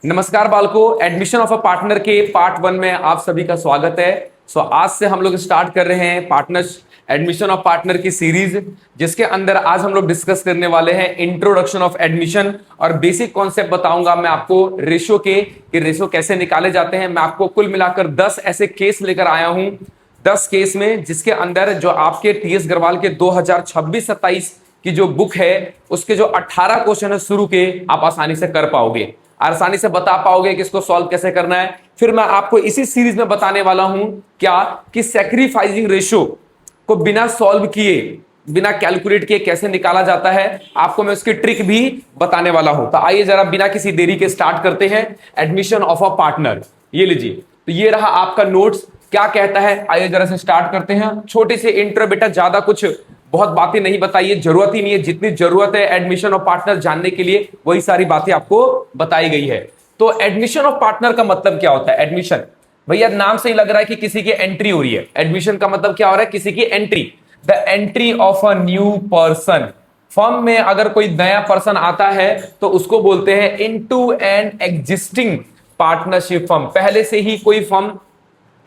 नमस्कार बालको, admission of a partner के part 1 में आप सभी का स्वागत है। आज से हम लोग स्टार्ट कर रहे हैं पार्टनर्स एडमिशन ऑफ पार्टनर की सीरीज, जिसके अंदर आज हम लोग डिस्कस करने वाले हैं इंट्रोडक्शन ऑफ एडमिशन और बेसिक कॉन्सेप्ट बताऊंगा मैं आपको रेशो के कि रेशो कैसे निकाले जाते हैं। मैं आपको कुल मिलाकर 10 ऐसे केस लेकर आया हूं, 10 केस में, जिसके अंदर जो आपके टीएस गढ़वाल के 2026-27 की जो बुक है उसके जो 18 क्वेश्चन है शुरू के, आप आसानी से कर पाओगे, आसानी से बता पाओगे कि इसको सॉल्व कैसे करना है। फिर मैं आपको इसी सीरीज में बताने वाला हूं क्या कि सैक्रिफाइसिंग रेशो को बिना सॉल्व किए, बिना कैलकुलेट किए कैसे निकाला जाता है, आपको मैं उसकी ट्रिक भी बताने वाला हूं। तो आइए जरा बिना किसी देरी के स्टार्ट करते हैं एडमिशन ऑफ अ पार्टनर। ये लीजिए, तो ये रहा आपका नोट्स, क्या कहता है आइए जरा से स्टार्ट करते हैं। छोटे से इंट्रो बेटा, ज्यादा कुछ बहुत बातें नहीं बताइए, जरूरत ही नहीं है। जितनी जरूरत है एडमिशन ऑफ पार्टनर जानने के लिए वही सारी बातें आपको बताई गई है। तो एडमिशन ऑफ पार्टनर का मतलब क्या होता है? एडमिशन, भैया नाम से ही लग रहा है कि किसी की एंट्री हो रही है। एडमिशन का मतलब क्या हो रहा है? किसी की entry, the entry of a new person. Firm में अगर कोई नया पर्सन आता है तो उसको बोलते हैं into an existing partnership firm. पहले से ही कोई फर्म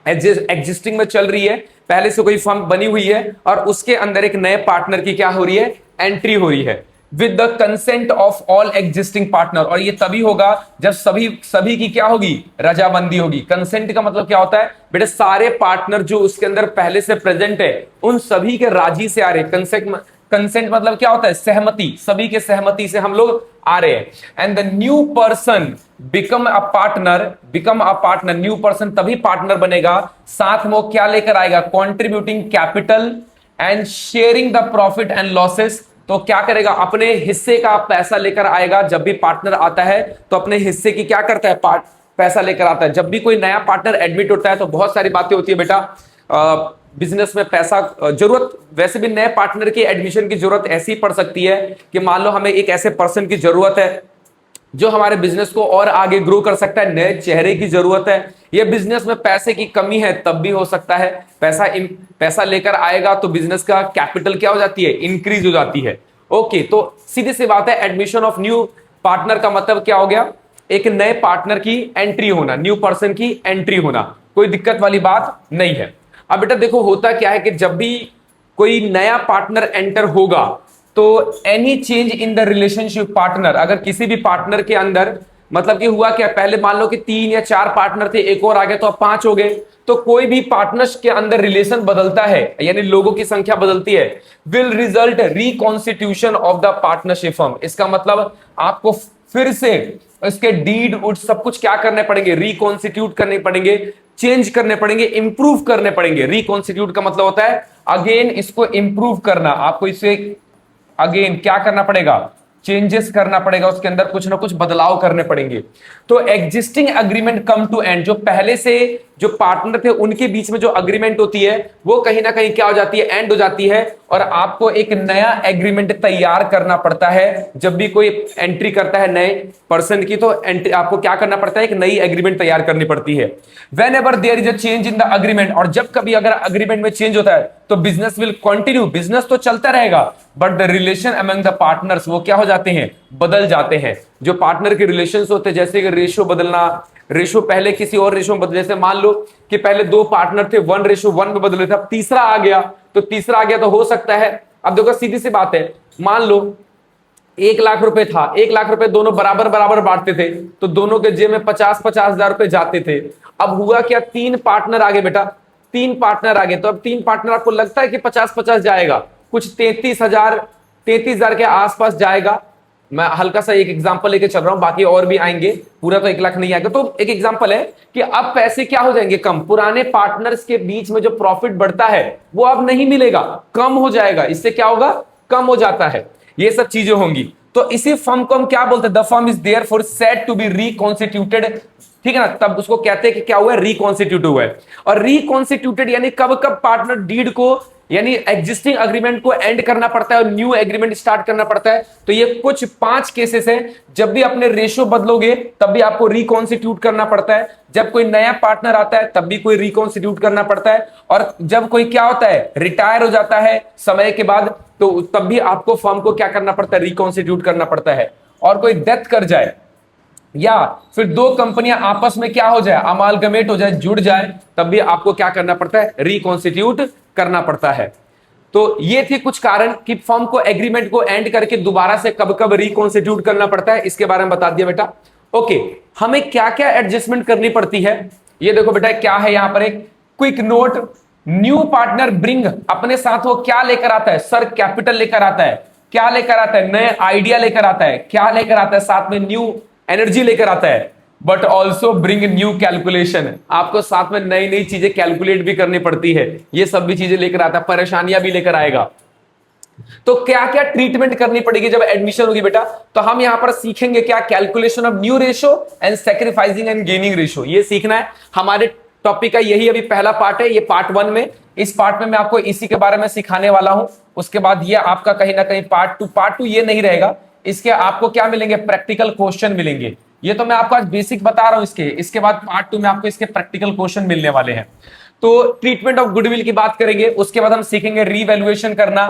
एग्जिस्टिंग में चल रही है, पहले से कोई फर्म बनी हुई है और उसके अंदर एक नए पार्टनर की क्या हो रही है? एंट्री हो रही है with the consent of all existing partner. और ये तभी होगा जब सभी की क्या होगी? रजामंदी होगी। कंसेंट का मतलब क्या होता है बेटा? सारे पार्टनर जो उसके अंदर पहले से प्रेजेंट है उन सभी के राजी से आ रहे। कंसेंट मतलब क्या होता है? सहमति, सभी के सहमति से हम लोग आ रहे हैं। And the new person become a partner, new person तभी पार्टनर बनेगा, साथ में वो क्या लेकर आएगा? Contributing capital and sharing the profit and losses. तो क्या करेगा? अपने हिस्से का पैसा लेकर आएगा। जब भी पार्टनर आता है तो अपने हिस्से की क्या करता है? पैसा लेकर आता है। जब भी कोई नया पार्टनर एडमिट होता है तो बहुत सारी बातें होती है बेटा, बिजनेस में पैसा जरूरत, वैसे भी नए पार्टनर की एडमिशन की जरूरत ऐसी पड़ सकती है कि मान लो हमें एक ऐसे पर्सन की जरूरत है जो हमारे बिजनेस को और आगे ग्रो कर सकता है, नए चेहरे की जरूरत है, ये बिजनेस में पैसे की कमी है, तब भी हो सकता है। पैसा लेकर आएगा तो बिजनेस का कैपिटल क्या हो जाती है? इंक्रीज हो जाती है। ओके, तो सीधी सी बात है, एडमिशन ऑफ न्यू पार्टनर का मतलब क्या हो गया? एक नए पार्टनर की एंट्री होना, न्यू पर्सन की एंट्री होना, कोई दिक्कत वाली बात नहीं है। अब बेटा देखो, होता क्या है कि जब भी कोई नया पार्टनर एंटर होगा तो any change in the relationship partner, अगर किसी भी पार्टनर के अंदर, मतलब कि हुआ क्या, पहले मान लो कि 3 या 4 पार्टनर थे, एक और आ गए तो अब 5 हो गए। तो कोई भी पार्टनर्स के अंदर रिलेशन बदलता है, यानी लोगों की संख्या बदलती है, will result reconstitution of the partnership firm. इसका मतलब आपको फिर से इसके डीड उड सब कुछ क्या करने पड़ेंगे? रिकॉन्स्टिट्यूट करने पड़ेंगे, चेंज करने पड़ेंगे, इंप्रूव करने पड़ेंगे। रिकॉन्स्टिट्यूट का मतलब होता है अगेन इसको इंप्रूव करना। आपको इसे अगेन क्या करना पड़ेगा? चेंजेस करना पड़ेगा, उसके अंदर कुछ ना कुछ बदलाव करने पड़ेंगे। तो existing agreement come to end, जो पहले से जो पार्टनर थे उनके बीच में जो अग्रीमेंट होती है वो कहीं ना कहीं क्या हो जाती है? एंड हो जाती है। और आपको एक नया एग्रीमेंट तैयार करना पड़ता है। जब भी कोई एंट्री करता है नए पर्सन की तो एंट्री आपको क्या करना पड़ता है? एक नई एग्रीमेंट तैयार करनी पड़ती है। Whenever there is a change in the agreement, और जब कभी अगर अग्रीमेंट में चेंज होता है तो बिजनेस विल कंटिन्यू, बिजनेस तो चलता रहेगा, but the relation among the partners वो क्या हो जाते हैं? बदल जाते हैं। जो पार्टनर के रिलेशंस होते हैं, जैसे कि रेशो बदलना, रेशो पहले किसी और रेशो में बदले, जैसे मान लो कि पहले 2 पार्टनर थे 1:1 में बदले थे, अब तीसरा आ गया तो हो सकता है, अब देखो सीधी सी बात है, मान लो 1 लाख रुपए था, 1 लाख रुपए दोनों बराबर बराबर बांटते थे तो दोनों के जेब में 50-50 हजार रुपए जाते थे। अब हुआ क्या? 3 पार्टनर आगे बेटा, 3 पार्टनर आगे, तो अब 3 पार्टनर आपको लगता है कि 50-50 जाएगा, कुछ 33,000 के आसपास जाएगा। मैं हल्का सा एक एग्जांपल लेके चल रहा हूं, बाकी और भी आएंगे, पूरा तो 1 लाख नहीं आएगा। तो एक एग्जांपल है कि अब पैसे क्या हो जाएंगे? कम। पुराने पार्टनर्स के बीच में जो प्रॉफिट बढ़ता है वो अब नहीं मिलेगा, कम हो जाएगा। इससे क्या होगा? कम हो जाता है। ये सब चीजें होंगी। तो इसी फर्म को हम क्या बोलते हैं? The firm is therefore said to be reconstituted, ठीक है ना? तब उसको कहते हैं कि क्या हुआ है? रिकॉन्स्टिट्यूट हुआ है। और रिकॉन्स्टिट्यूटेड यानी कब कब पार्टनर डीड को, यानी एग्जिस्टिंग अग्रीमेंट को एंड करना पड़ता है और न्यू एग्रीमेंट स्टार्ट करना पड़ता है। तो ये कुछ 5 केसेस हैं। जब भी अपने रेशो बदलोगे तब भी आपको रिकॉन्स्टिट्यूट करना पड़ता है। जब कोई नया पार्टनर आता है तब भी कोई रिकॉन्स्टिट्यूट करना पड़ता है। और जब कोई क्या होता है? रिटायर हो जाता है समय के बाद, तो तब भी आपको फर्म को क्या करना पड़ता है? रिकॉन्स्टिट्यूट करना पड़ता है। और कोई डेथ कर जाए या फिर दो कंपनियां आपस में क्या हो जाए, अमालगमेट हो जाए, जुड़ जाए, तब भी आपको क्या करना पड़ता है, रिकॉन्स्टिट्यूट करना पड़ता है। तो ये थे कुछ कारण कि फर्म को एग्रीमेंट को एंड करके दोबारा से कब कब रिकॉन्स्टिट्यूट करना पड़ता है, इसके बारे में बता दिया बेटा। ओके, हमें क्या क्या एडजस्टमेंट करनी पड़ती है, ये देखो बेटा क्या है यहां पर एक quick note. New partner bring, अपने साथ वो क्या लेकर आता है सर, कैपिटल लेकर आता है, क्या लेकर आता है, नए आइडिया लेकर आता है, क्या लेकर आता है, साथ में न्यू एनर्जी लेकर आता है, but also bring new calculation, आपको साथ में नई नई चीजें कैलकुलेट भी करनी पड़ती है, ये सब भी चीजें लेकर आता है, परेशानियां भी लेकर आएगा। तो क्या क्या ट्रीटमेंट करनी पड़ेगी जब एडमिशन होगी बेटा, तो हम यहां पर सीखेंगे क्या, calculation of new ratio and sacrificing and gaining ratio, ये सीखना है। हमारे टॉपिक का यही अभी पहला पार्ट है, ये पार्ट 1 में, इस पार्ट में मैं आपको इसी के बारे में सिखाने वाला हूं। उसके बाद ये आपका कहीं ना कहीं पार्ट टू ये नहीं रहेगा, इसके आपको क्या मिलेंगे, प्रैक्टिकल क्वेश्चन मिलेंगे। ये तो मैं आपको आज बेसिक बता रहा हूं, इसके बाद पार्ट 2 में आपको इसके प्रैक्टिकल क्वेश्चन मिलने वाले हैं। तो ट्रीटमेंट ऑफ गुडविल की बात करेंगे, उसके बाद हम सीखेंगे रीवैल्यूएशन करना,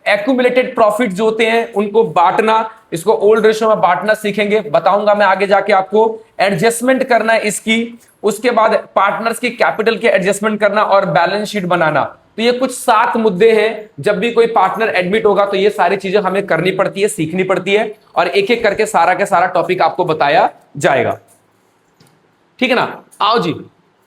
एक्यूमुलेटेड प्रॉफिट जो होते हैं उनको बांटना, इसको ओल्ड रेशो में बांटना सीखेंगे, बताऊंगा मैं आगे जाके आपको। एडजस्टमेंट करना है इसकी, उसके बाद पार्टनर्स की कैपिटल के एडजस्टमेंट करना और बैलेंस शीट बनाना। तो ये कुछ 7 मुद्दे हैं, जब भी कोई पार्टनर एडमिट होगा तो ये सारी चीजें हमें करनी पड़ती है, सीखनी पड़ती है, और एक एक करके सारा का सारा टॉपिक आपको बताया जाएगा, ठीक है ना। आओ जी,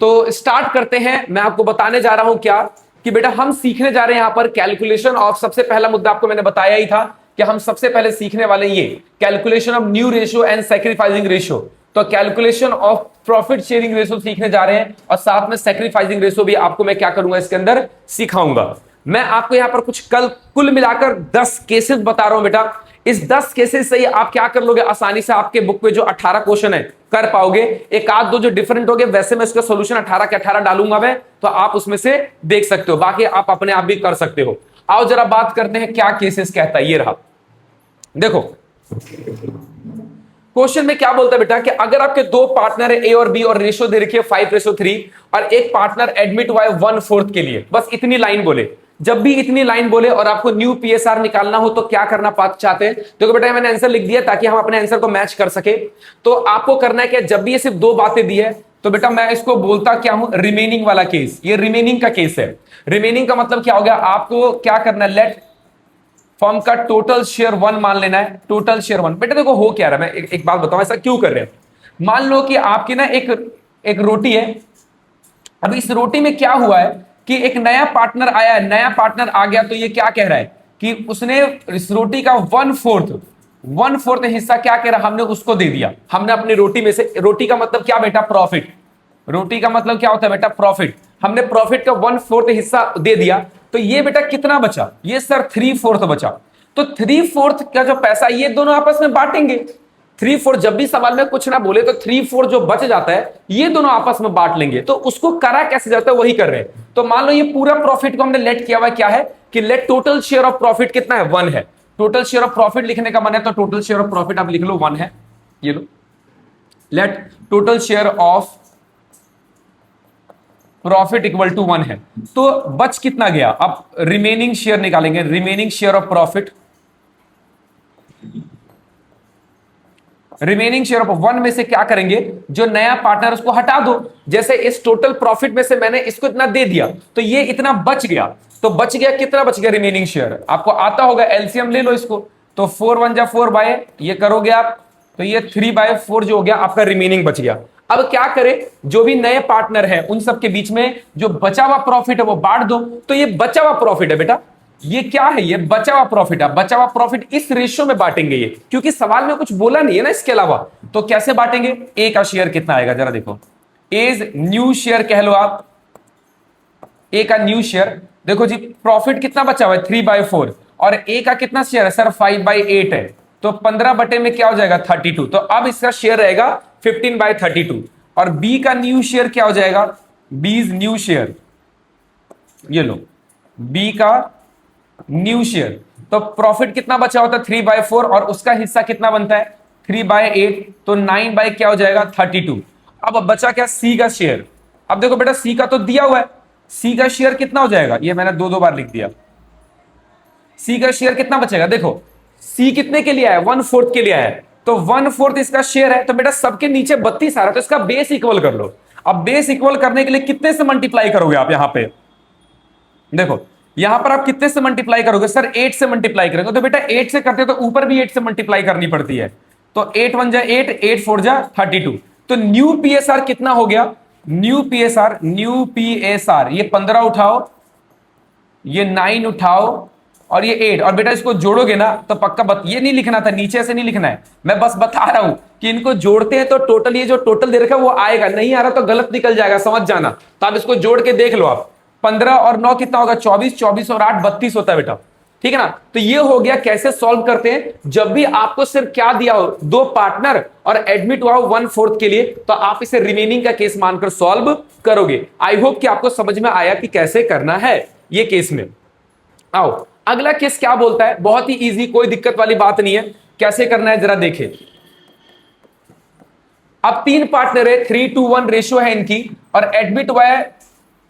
तो स्टार्ट करते हैं। मैं आपको बताने जा रहा हूं क्या, कि बेटा हम सीखने जा रहे हैं यहां पर कैलकुलेशन ऑफ, सबसे पहला मुद्दा आपको मैंने बताया ही था कि हम सबसे पहले सीखने वाले ये calculation of new ratio and sacrificing ratio. तो calculation of profit sharing ratio सीखने जा रहे हैं, और साथ में सैक्रिफाइसिंग रेशियो भी आपको मैं क्या करूंगा इसके अंदर सिखाऊंगा। मैं आपको यहां पर कुछ कुल मिलाकर 10 केसेस बता रहा हूं बेटा। इस 10 केसेस से ही आप क्या कर लोगे, आसानी से आपके बुक में जो 18 क्वेश्चन है कर पाओगे। एक आध दो जो डिफरेंट हो गए, वैसे मैं इसका सॉल्यूशन 18 के 18 डालूंगा मैं, तो आप उसमें से देख सकते हो, बाकी आप अपने आप भी कर सकते हो। आओ जरा बात करते हैं क्या केसेस कहता है, ये रहा देखो। क्वेश्चन में क्या बोलता है बेटा, कि अगर आपके दो पार्टनर है ए और बी, और रेशो दे रखी है 5:3, और एक पार्टनर एडमिट हुआ है 1/4 के लिए, बस इतनी लाइन बोले। जब भी इतनी लाइन बोले और आपको न्यू पीएसआर निकालना हो तो क्या करना चाहते हैं, देखो बेटा मैंने आंसर लिख दिया ताकि हम अपने आंसर को मैच कर सके। तो आपको करना है कि जब भी ये सिर्फ 2 बातें दी है, तो बेटा मैं इसको बोलता क्या हूं, रिमेनिंग वाला केस। ये रिमेनिंग का केस है। रिमेनिंग का मतलब क्या हो गया, आपको क्या करना है, लेट फर्म का टोटल शेयर 1 मान लेना है। टोटल शेयर 1, बेटा देखो हो क्या रहा है, मैं एक बात बताऊं ऐसा क्यों कर रहे हैं। मान लो कि आपकी ना एक रोटी है। अब इस रोटी में क्या हुआ है कि एक नया पार्टनर आया है, नया पार्टनर आ गया, तो ये क्या कह रहा है कि उसने इस रोटी का 1/4 हिस्सा क्या कह रहा, हमने उसको दे दिया। हमने अपनी रोटी में से, रोटी का मतलब क्या बेटा, प्रॉफिट। रोटी का मतलब क्या होता है बेटा, प्रॉफिट। हमने प्रॉफिट का 1/4 हिस्सा दे दिया, तो ये बेटा कितना बचा, ये सर 3/4 बचा। तो 3/4 का जो पैसा ये दोनों आपस में बांटेंगे। 3/4, जब भी सवाल में कुछ ना बोले तो 3/4 जो बच जाता है ये दोनों आपस में बांट लेंगे। तो उसको करा कैसे जाता है, वही कर रहे हैं। तो मान लो ये पूरा प्रॉफिट को हमने लेट किया हुआ क्या है, कि late total share of profit कितना है, 1 है। टोटल शेयर ऑफ प्रॉफिट लिखने का मन है तो टोटल शेयर ऑफ प्रॉफिट आप लिख लो 1 है, ये लो। Let total share of profit equal to 1 है। तो बच कितना गया, अब रिमेनिंग शेयर निकालेंगे, remaining share of profit. Remaining share of 1 में से क्या करेंगे, जो नया पार्टनर उसको हटा दो। जैसे इस टोटल प्रॉफिट में से मैंने इसको इतना दे दिया, तो ये इतना बच गया। तो बच गया कितना, बच गया रिमेनिंग शेयर। आपको आता होगा, एलसीएम ले लो इसको, तो 4 1 जा 4 बाय, ये करोगे आप तो ये 3/4 जो हो गया आपका रिमेनिंग बच गया। अब क्या करें, जो भी नए पार्टनर है उन सब के बीच में जो बचा हुआ प्रॉफिट है वो बांट दो। तो ये बचा हुआ प्रॉफिट है बेटा, ये क्या है, ये बचा हुआ प्रॉफिट है। बचा हुआ प्रॉफिट इस रेशियो में बांटेंगे ये, क्योंकि सवाल में कुछ बोला नहीं है ना इसके अलावा। तो कैसे बांटेंगे, ए का शेयर कितना आएगा जरा देखो, एज न्यू शेयर कह लो आप, ए का न्यू शेयर। देखो जी प्रॉफिट कितना बचा हुआ है 3/4, और ए का कितना शेयर है सर 5/8 है, तो 15 बटे में क्या हो जाएगा 32। तो अब इसका शेयर रहेगा 15/32। और बी का न्यू शेयर क्या हो जाएगा, बीज न्यू शेयर, ये लो बी का न्यू शेयर। तो प्रॉफिट कितना बचा होता है 3/4, और उसका हिस्सा कितना बनता है 3/8, तो 9 बाय क्या हो जाएगा 32। अब बचा क्या, सी का शेयर। अब देखो बेटा सी का तो दिया हुआ है, सी का शेयर कितना हो जाएगा, ये मैंने 2 बार लिख दिया। सी का शेयर कितना बचेगा, देखो सी कितने के लिए आया, 1/4 के लिए आया है, तो 1/4 इसका शेयर है, तो बेटा सबके नीचे 32 आ रहा है, तो इसका बेस इक्वल कर लो। अब बेस इक्वल करने के लिए कितने से मल्टीप्लाई करोगे आप? यहां पे देखो, यहां पर आप कितने से मल्टीप्लाई करोगे? सर 8 से मल्टीप्लाई करेंगे। तो बेटा 8 से करते हो तो ऊपर भी 8 से मल्टीप्लाई करनी पड़ती है। तो 8 1 जा 8, 8 4 जा 32। तो न्यू पीएसआर कितना हो गया? न्यू पीएसआर ये 15 उठाओ, ये 9 उठाओ और ये 8, और बेटा इसको जोड़ोगे ना तो पक्का ये नहीं लिखना था, नीचे से नहीं लिखना है, मैं बस बता रहा हूं कि इनको जोड़ते हैं तो टोटल, ये जो टोटल दे रखा है वो आएगा, नहीं आ रहा तो गलत निकल जाएगा, समझ जाना। तो आप इसको जोड़ के देख लो। आप 15 और 9 कितना होगा? 24, 24 और 8 32 होता है बेटा, ठीक है ना। तो ये हो गया कैसे सॉल्व करते हैं। जब भी आपको सिर्फ क्या दिया हो, 2 पार्टनर और एडमिट हुआ हो 1/4 के लिए, तो आप इसे रिमेनिंग का केस मानकर सॉल्व करोगे। आई होप कि आपको समझ में आया कि कैसे करना है ये केस में। आओ अगला केस क्या बोलता है, बहुत ही इजी, कोई दिक्कत वाली बात नहीं है। कैसे करना है जरा देखें। अब 3 पार्टनर है, 3:1 रेशियो है इनकी, और एडमिट हुआ है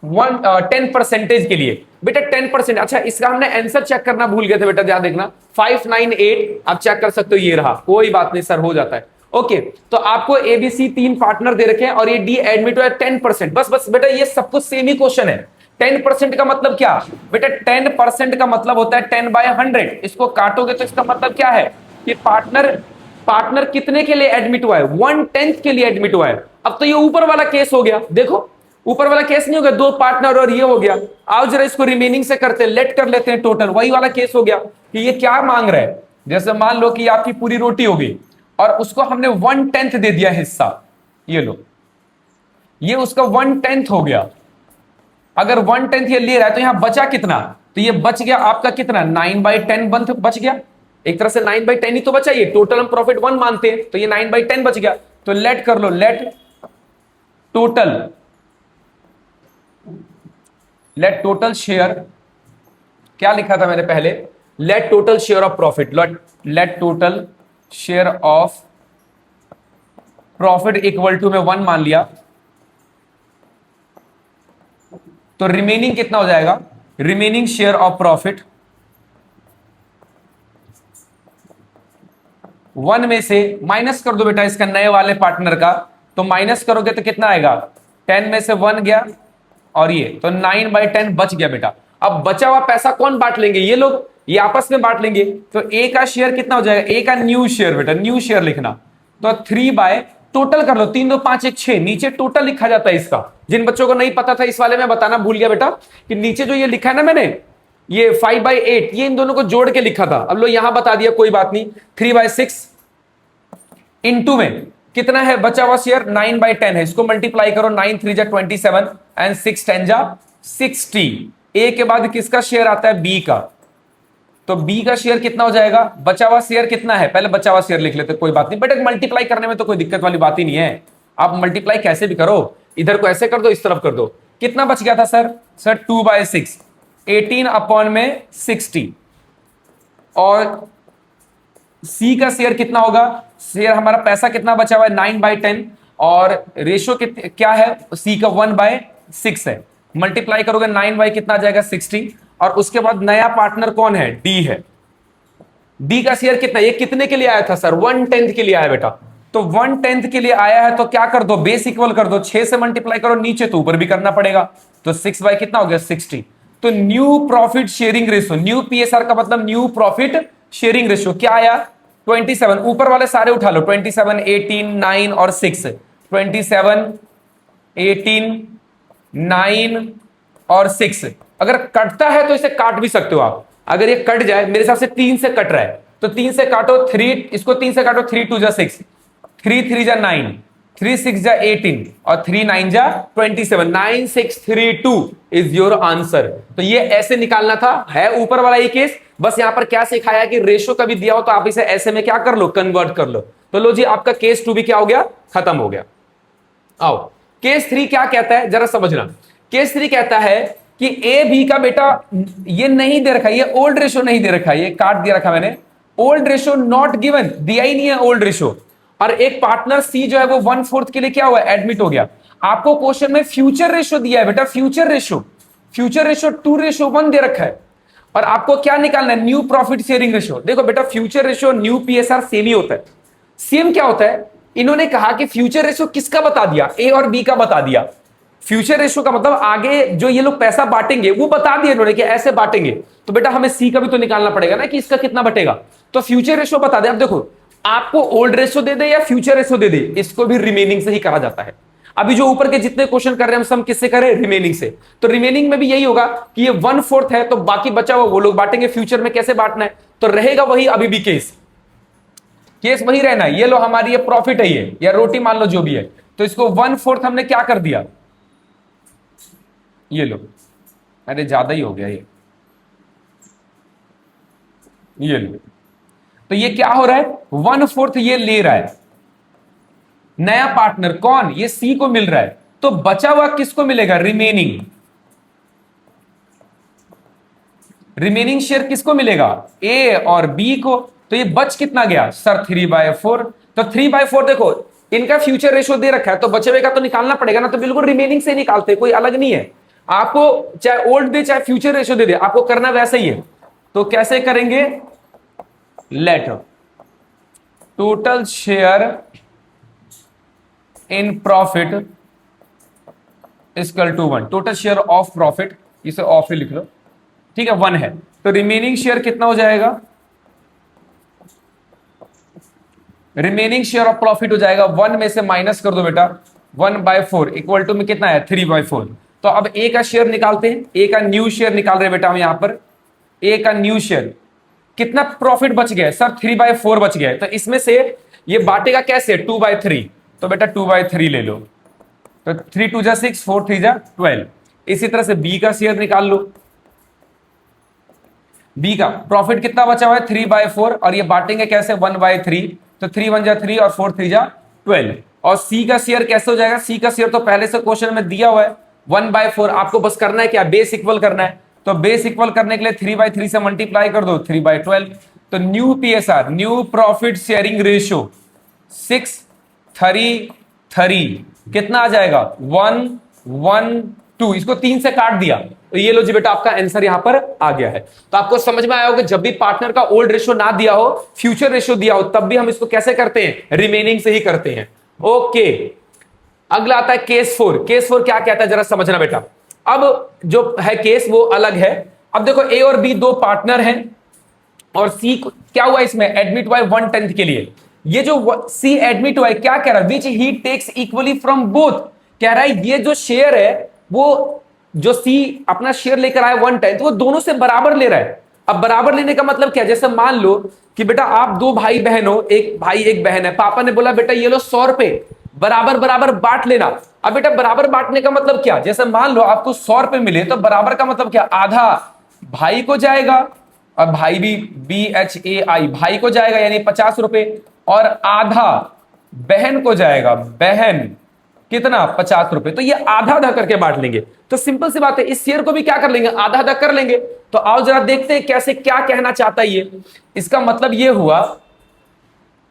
10% के लिए। बेटा 10%, अच्छा इसका हमने आंसर चेक करना भूल गए थे बेटा, ध्यान देखना। 598 आप चेक कर सकते हो, ये रहा, कोई बात नहीं सर, हो जाता है। ओके, तो आपको एबीसी 3 पार्टनर दे रखे हैं और ये डी एडमिट हुआ है 10%। बस बस बेटा ये सब कुछ सेम ही क्वेश्चन है। 10% का मतलब क्या बेटा? 10% का मतलब होता है 10/100। इसको काटोगे तो इसका मतलब क्या है कि पार्टनर कितने के लिए एडमिट हुआ है? 1/10 के लिए एडमिट हुआ है। अब तो ये ऊपर वाला केस हो गया, देखो ऊपर वाला केस नहीं हो गया, 2 पार्टनर और ये हो गया। आओ जरा इसको रिमेनिंग से करते हैं, लेट कर लेते हैं टोटल, वही वाला केस हो गया कि ये क्या मांग रहा है। जैसे मान लो कि आपकी पूरी रोटी हो गई और उसको हमने 1/10 दे दिया हिस्सा, ये लो, ये उसका 1/10 हो गया। अगर 1/10 ये ले रहा है तो यहां बचा कितना? तो ये बच गया आपका कितना? 9/10 बच गया। एक तरह से 9/10 ही तो बचा, ये टोटल हम प्रॉफिट 1 मानते हैं, तो ये 9/10 बच गया। तो लेट कर लो, लेट टोटल शेयर, क्या लिखा था मैंने पहले? Let total share of profit, let total share of profit equal to में 1 मान लिया। तो रिमेनिंग कितना हो जाएगा? रिमेनिंग शेयर ऑफ प्रॉफिट 1 में से माइनस कर दो बेटा इसका, नए वाले पार्टनर का। तो माइनस करोगे तो कितना आएगा? 10 में से 1 गया और ये, तो 9/10 बच गया बेटा। अब बचा हुआ पैसा कौन बांट लेंगे? ये लोग, ये आपस में बांट लेंगे। तो ए का शेयर कितना हो जाएगा? ए का न्यू शेयर बेटा, न्यू शेयर लिखना। तो 3 टोटल कर लो, 3 2 5 1 6, नीचे टोटल लिखा जाता है इसका। जिन बच्चों को नहीं पता था इस वाले में बताना भूल गया बेटा कि नीचे जो ये लिखा है ना मैंने, ये 5/8, ये इन दोनों को जोड़ के लिखा था। अब लो यहां बता दिया, कोई बात नहीं। 3/6 इनटू में कितना है बचा हुआ शेयर? 9/10 है। इसको मल्टीप्लाई करो, 9 3 जा 27 एंड 6 10 जा 60। ए के बाद किसका शेयर आता है? बी का। तो बी का शेयर कितना हो जाएगा? बचा हुआ शेयर कितना है? पहले बचा हुआ शेयर लिख लेते, कोई बात नहीं, बट मल्टीप्लाई करने में तो कोई दिक्कत वाली बात ही नहीं है। आप मल्टीप्लाई कैसे भी करो, इधर को ऐसे कर दो, इस तरफ कर दो। कितना बच गया था सर? 2/6, 18/60। और सी का शेयर कितना होगा? शेयर हमारा पैसा कितना बचा हुआ है? 9/10, और रेशियो क्या है? सी का 1/6 है। मल्टीप्लाई करोगे 9 कितना आ जाएगा? 60। और उसके बाद नया पार्टनर कौन है? डी है। डी का शेयर कितना? ये कितने के लिए आया था सर? 1/10 के लिए आया बेटा। तो 1/10 के लिए आया है तो क्या कर दो? बेस इक्वल कर दो, 6 से मल्टीप्लाई करो, नीचे तो ऊपर भी करना पड़ेगा। तो 6 कितना हो गया? 60। तो new profit sharing ratio, new PSR का मतलब न्यू प्रॉफिट शेयरिंग रेशियो क्या आया? 27। ऊपर वाले सारे उठा लो, 27 18 9 और 6, 27 18 9 और 6। अगर कटता है तो इसे काट भी सकते हो आप। अगर ये कट जाए, मेरे हिसाब से 3 से कट रहा है, तो 3 से काटो, 3 इसको 3 से काटो, 3 2 जा 6, 3 3 जा 9, 3 6 जा 18 और 3 9 जा 27। 9632 इज योर आंसर। तो ये ऐसे निकालना था, है ऊपर वाला ये केस। बस यहां पर क्या सिखाया कि रेशो कभी दिया हो तो आप इसे ऐसे में क्या कर लो? कन्वर्ट कर लो। तो लो जी, आपका केस 2 भी क्या हो गया? खत्म हो गया। आओ केस 3 क्या कहता है जरा समझना। केस 3 कहता है कि ए बी का बेटा ये नहीं दे रखा, ये ओल्ड रेशो नहीं दे रखा, ये काट दिया रखा मैंने, ओल्ड रेशो नॉट गिवन, दिया ही नहीं है ओल्ड रेशो। और एक पार्टनर सी जो है वो 1/4 के लिए क्या हुआ? एडमिट हो गया। आपको क्वेश्चन में फ्यूचर रेशो दिया है बेटा, फ्यूचर रेशो 2:1 दे रखा है। और आपको क्या निकालना है? New profit sharing ratio. देखो बेटा, future ratio new PSR same ही होता है, सेम क्या होता है, इन्होंने कहा कि फ्यूचर रेशियो किसका बता दिया, ए और बी का बता दिया। फ्यूचर रेशियो का मतलब आगे जो ये लोग पैसा बांटेंगे वो बता दिया इन्होंने कि ऐसे बांटेंगे, तो बेटा हमें सी का भी तो निकालना पड़ेगा ना कि इसका कितना बटेगा। तो फ्यूचर रेशियो बता दे। अब देखो आपको ओल्ड रेशियो दे दे या फ्यूचर रेशियो दे दे, इसको भी रिमेनिंग से ही करा जाता है। अभी जो ऊपर के जितने क्वेश्चन कर रहे हैं हम सब किससे करें, रिमेनिंग से। तो रिमेनिंग में भी यही होगा कि ये 1/4 है तो बाकी बचा हुआ वो लोग बांटेंगे। फ्यूचर में कैसे बांटना है, तो रहेगा वही अभी भी केस वही रहना है। ये लो हमारी ये प्रॉफिट है ये, या रोटी मान लो जो भी है, तो इसको 1/4 हमने क्या कर दिया, ये लो, अरे ज्यादा ही हो गया ये लो। तो ये क्या हो रहा है, 1/4 ये ले रहा है नया पार्टनर, कौन, ये सी को मिल रहा है। तो बचा हुआ किसको मिलेगा, रिमेनिंग शेयर किसको मिलेगा, ए और बी को। तो ये बच कितना गया सर, 3/4। तो 3/4 देखो इनका फ्यूचर रेशियो दे रखा है तो बचे हुए का तो निकालना पड़ेगा ना, तो बिल्कुल रिमेनिंग से निकालते, कोई अलग नहीं है। आपको चाहे ओल्ड दे चाहे फ्यूचर रेशियो दे दे, आपको करना वैसा ही है। तो कैसे करेंगे, let total share in profit equal to 1, total share of profit, इसे ऑफ ही लिख लो, ठीक है, 1 है। तो रिमेनिंग शेयर कितना हो जाएगा, रिमेनिंग शेयर ऑफ प्रॉफिट हो जाएगा 1 में से माइनस कर दो बेटा 1/4 इक्वल टू में कितना है 3/4। तो अब ए का शेयर निकालते हैं, ए का न्यू शेयर निकाल रहे बेटा हम यहां पर। ए का न्यू शेयर कितना प्रॉफिट बच गया सर, 3/4 बच गया। तो इसमें से ये बांटेगा कैसे, 2/3, तो बेटा 2/3 ले लो। तो 3 2 जा 6, 4 3 जा 12। इसी तरह से बी का शेयर निकाल लो, बी का प्रॉफिट कितना बचा हुआ है 3/4, और ये बांटेंगे कैसे 1/3, तो 3 1 जा 3 और 4 3 जा 12। और सी का शेयर कैसे हो जाएगा, सी का शेयर तो पहले से क्वेश्चन में दिया हुआ है 1/4, आपको बस करना है क्या, बेस इक्वल करना है। तो बेस इक्वल करने के लिए 3/3 से मल्टीप्लाई कर दो 3/12। तो new PSR, new profit sharing ratio 6:3:3 कितना आ जाएगा 1:1:2, इसको 3 से काट दिया। तो ये लो जी बेटा आपका आंसर यहां पर आ गया है। तो आपको समझ में आया होगा जब भी पार्टनर का ओल्ड रेशियो ना दिया हो, फ्यूचर रेशियो दिया हो, तब भी हम इसको कैसे करते हैं, रिमेनिंग से ही करते हैं। ओके, अगला आता है केस 4। केस 4 क्या कहता है जरा समझना बेटा। अब जो है केस वो अलग है। अब देखो ए और बी दो पार्टनर हैं और सी क्या हुआ इसमें, एडमिट हुआ है 1/10 के लिए। ये जो सी एडमिट हुआ है क्या कह रहा है, विच ही टेक्स इक्वली फ्रॉम बोथ, कह रहा है ये जो शेयर है वो जो सी अपना शेयर लेकर आया 1/10 वो दोनों से बराबर ले रहा है। अब बराबर लेने का मतलब क्या, जैसे मान लो कि बेटा आप दो भाई बहन हो, एक भाई एक बहन है, पापा ने बोला बेटा ये लो 100 रुपए बराबर बराबर बांट लेना। अब बेटा बराबर बांटने का मतलब क्या, जैसे मान लो आपको 100 रुपए मिले तो बराबर का मतलब क्या, आधा भाई को जाएगा और भाई भी BHAI भाई को जाएगा यानी 50 रुपए, और आधा बहन को जाएगा, बहन कितना 50 रुपए। तो ये आधा आधा करके बांट लेंगे। तो सिंपल सी बात है, इस शेयर को भी क्या कर लेंगे, आधा आधा कर लेंगे। तो आओ जरा देखते हैं कैसे, क्या कहना चाहता है ये। इसका मतलब ये हुआ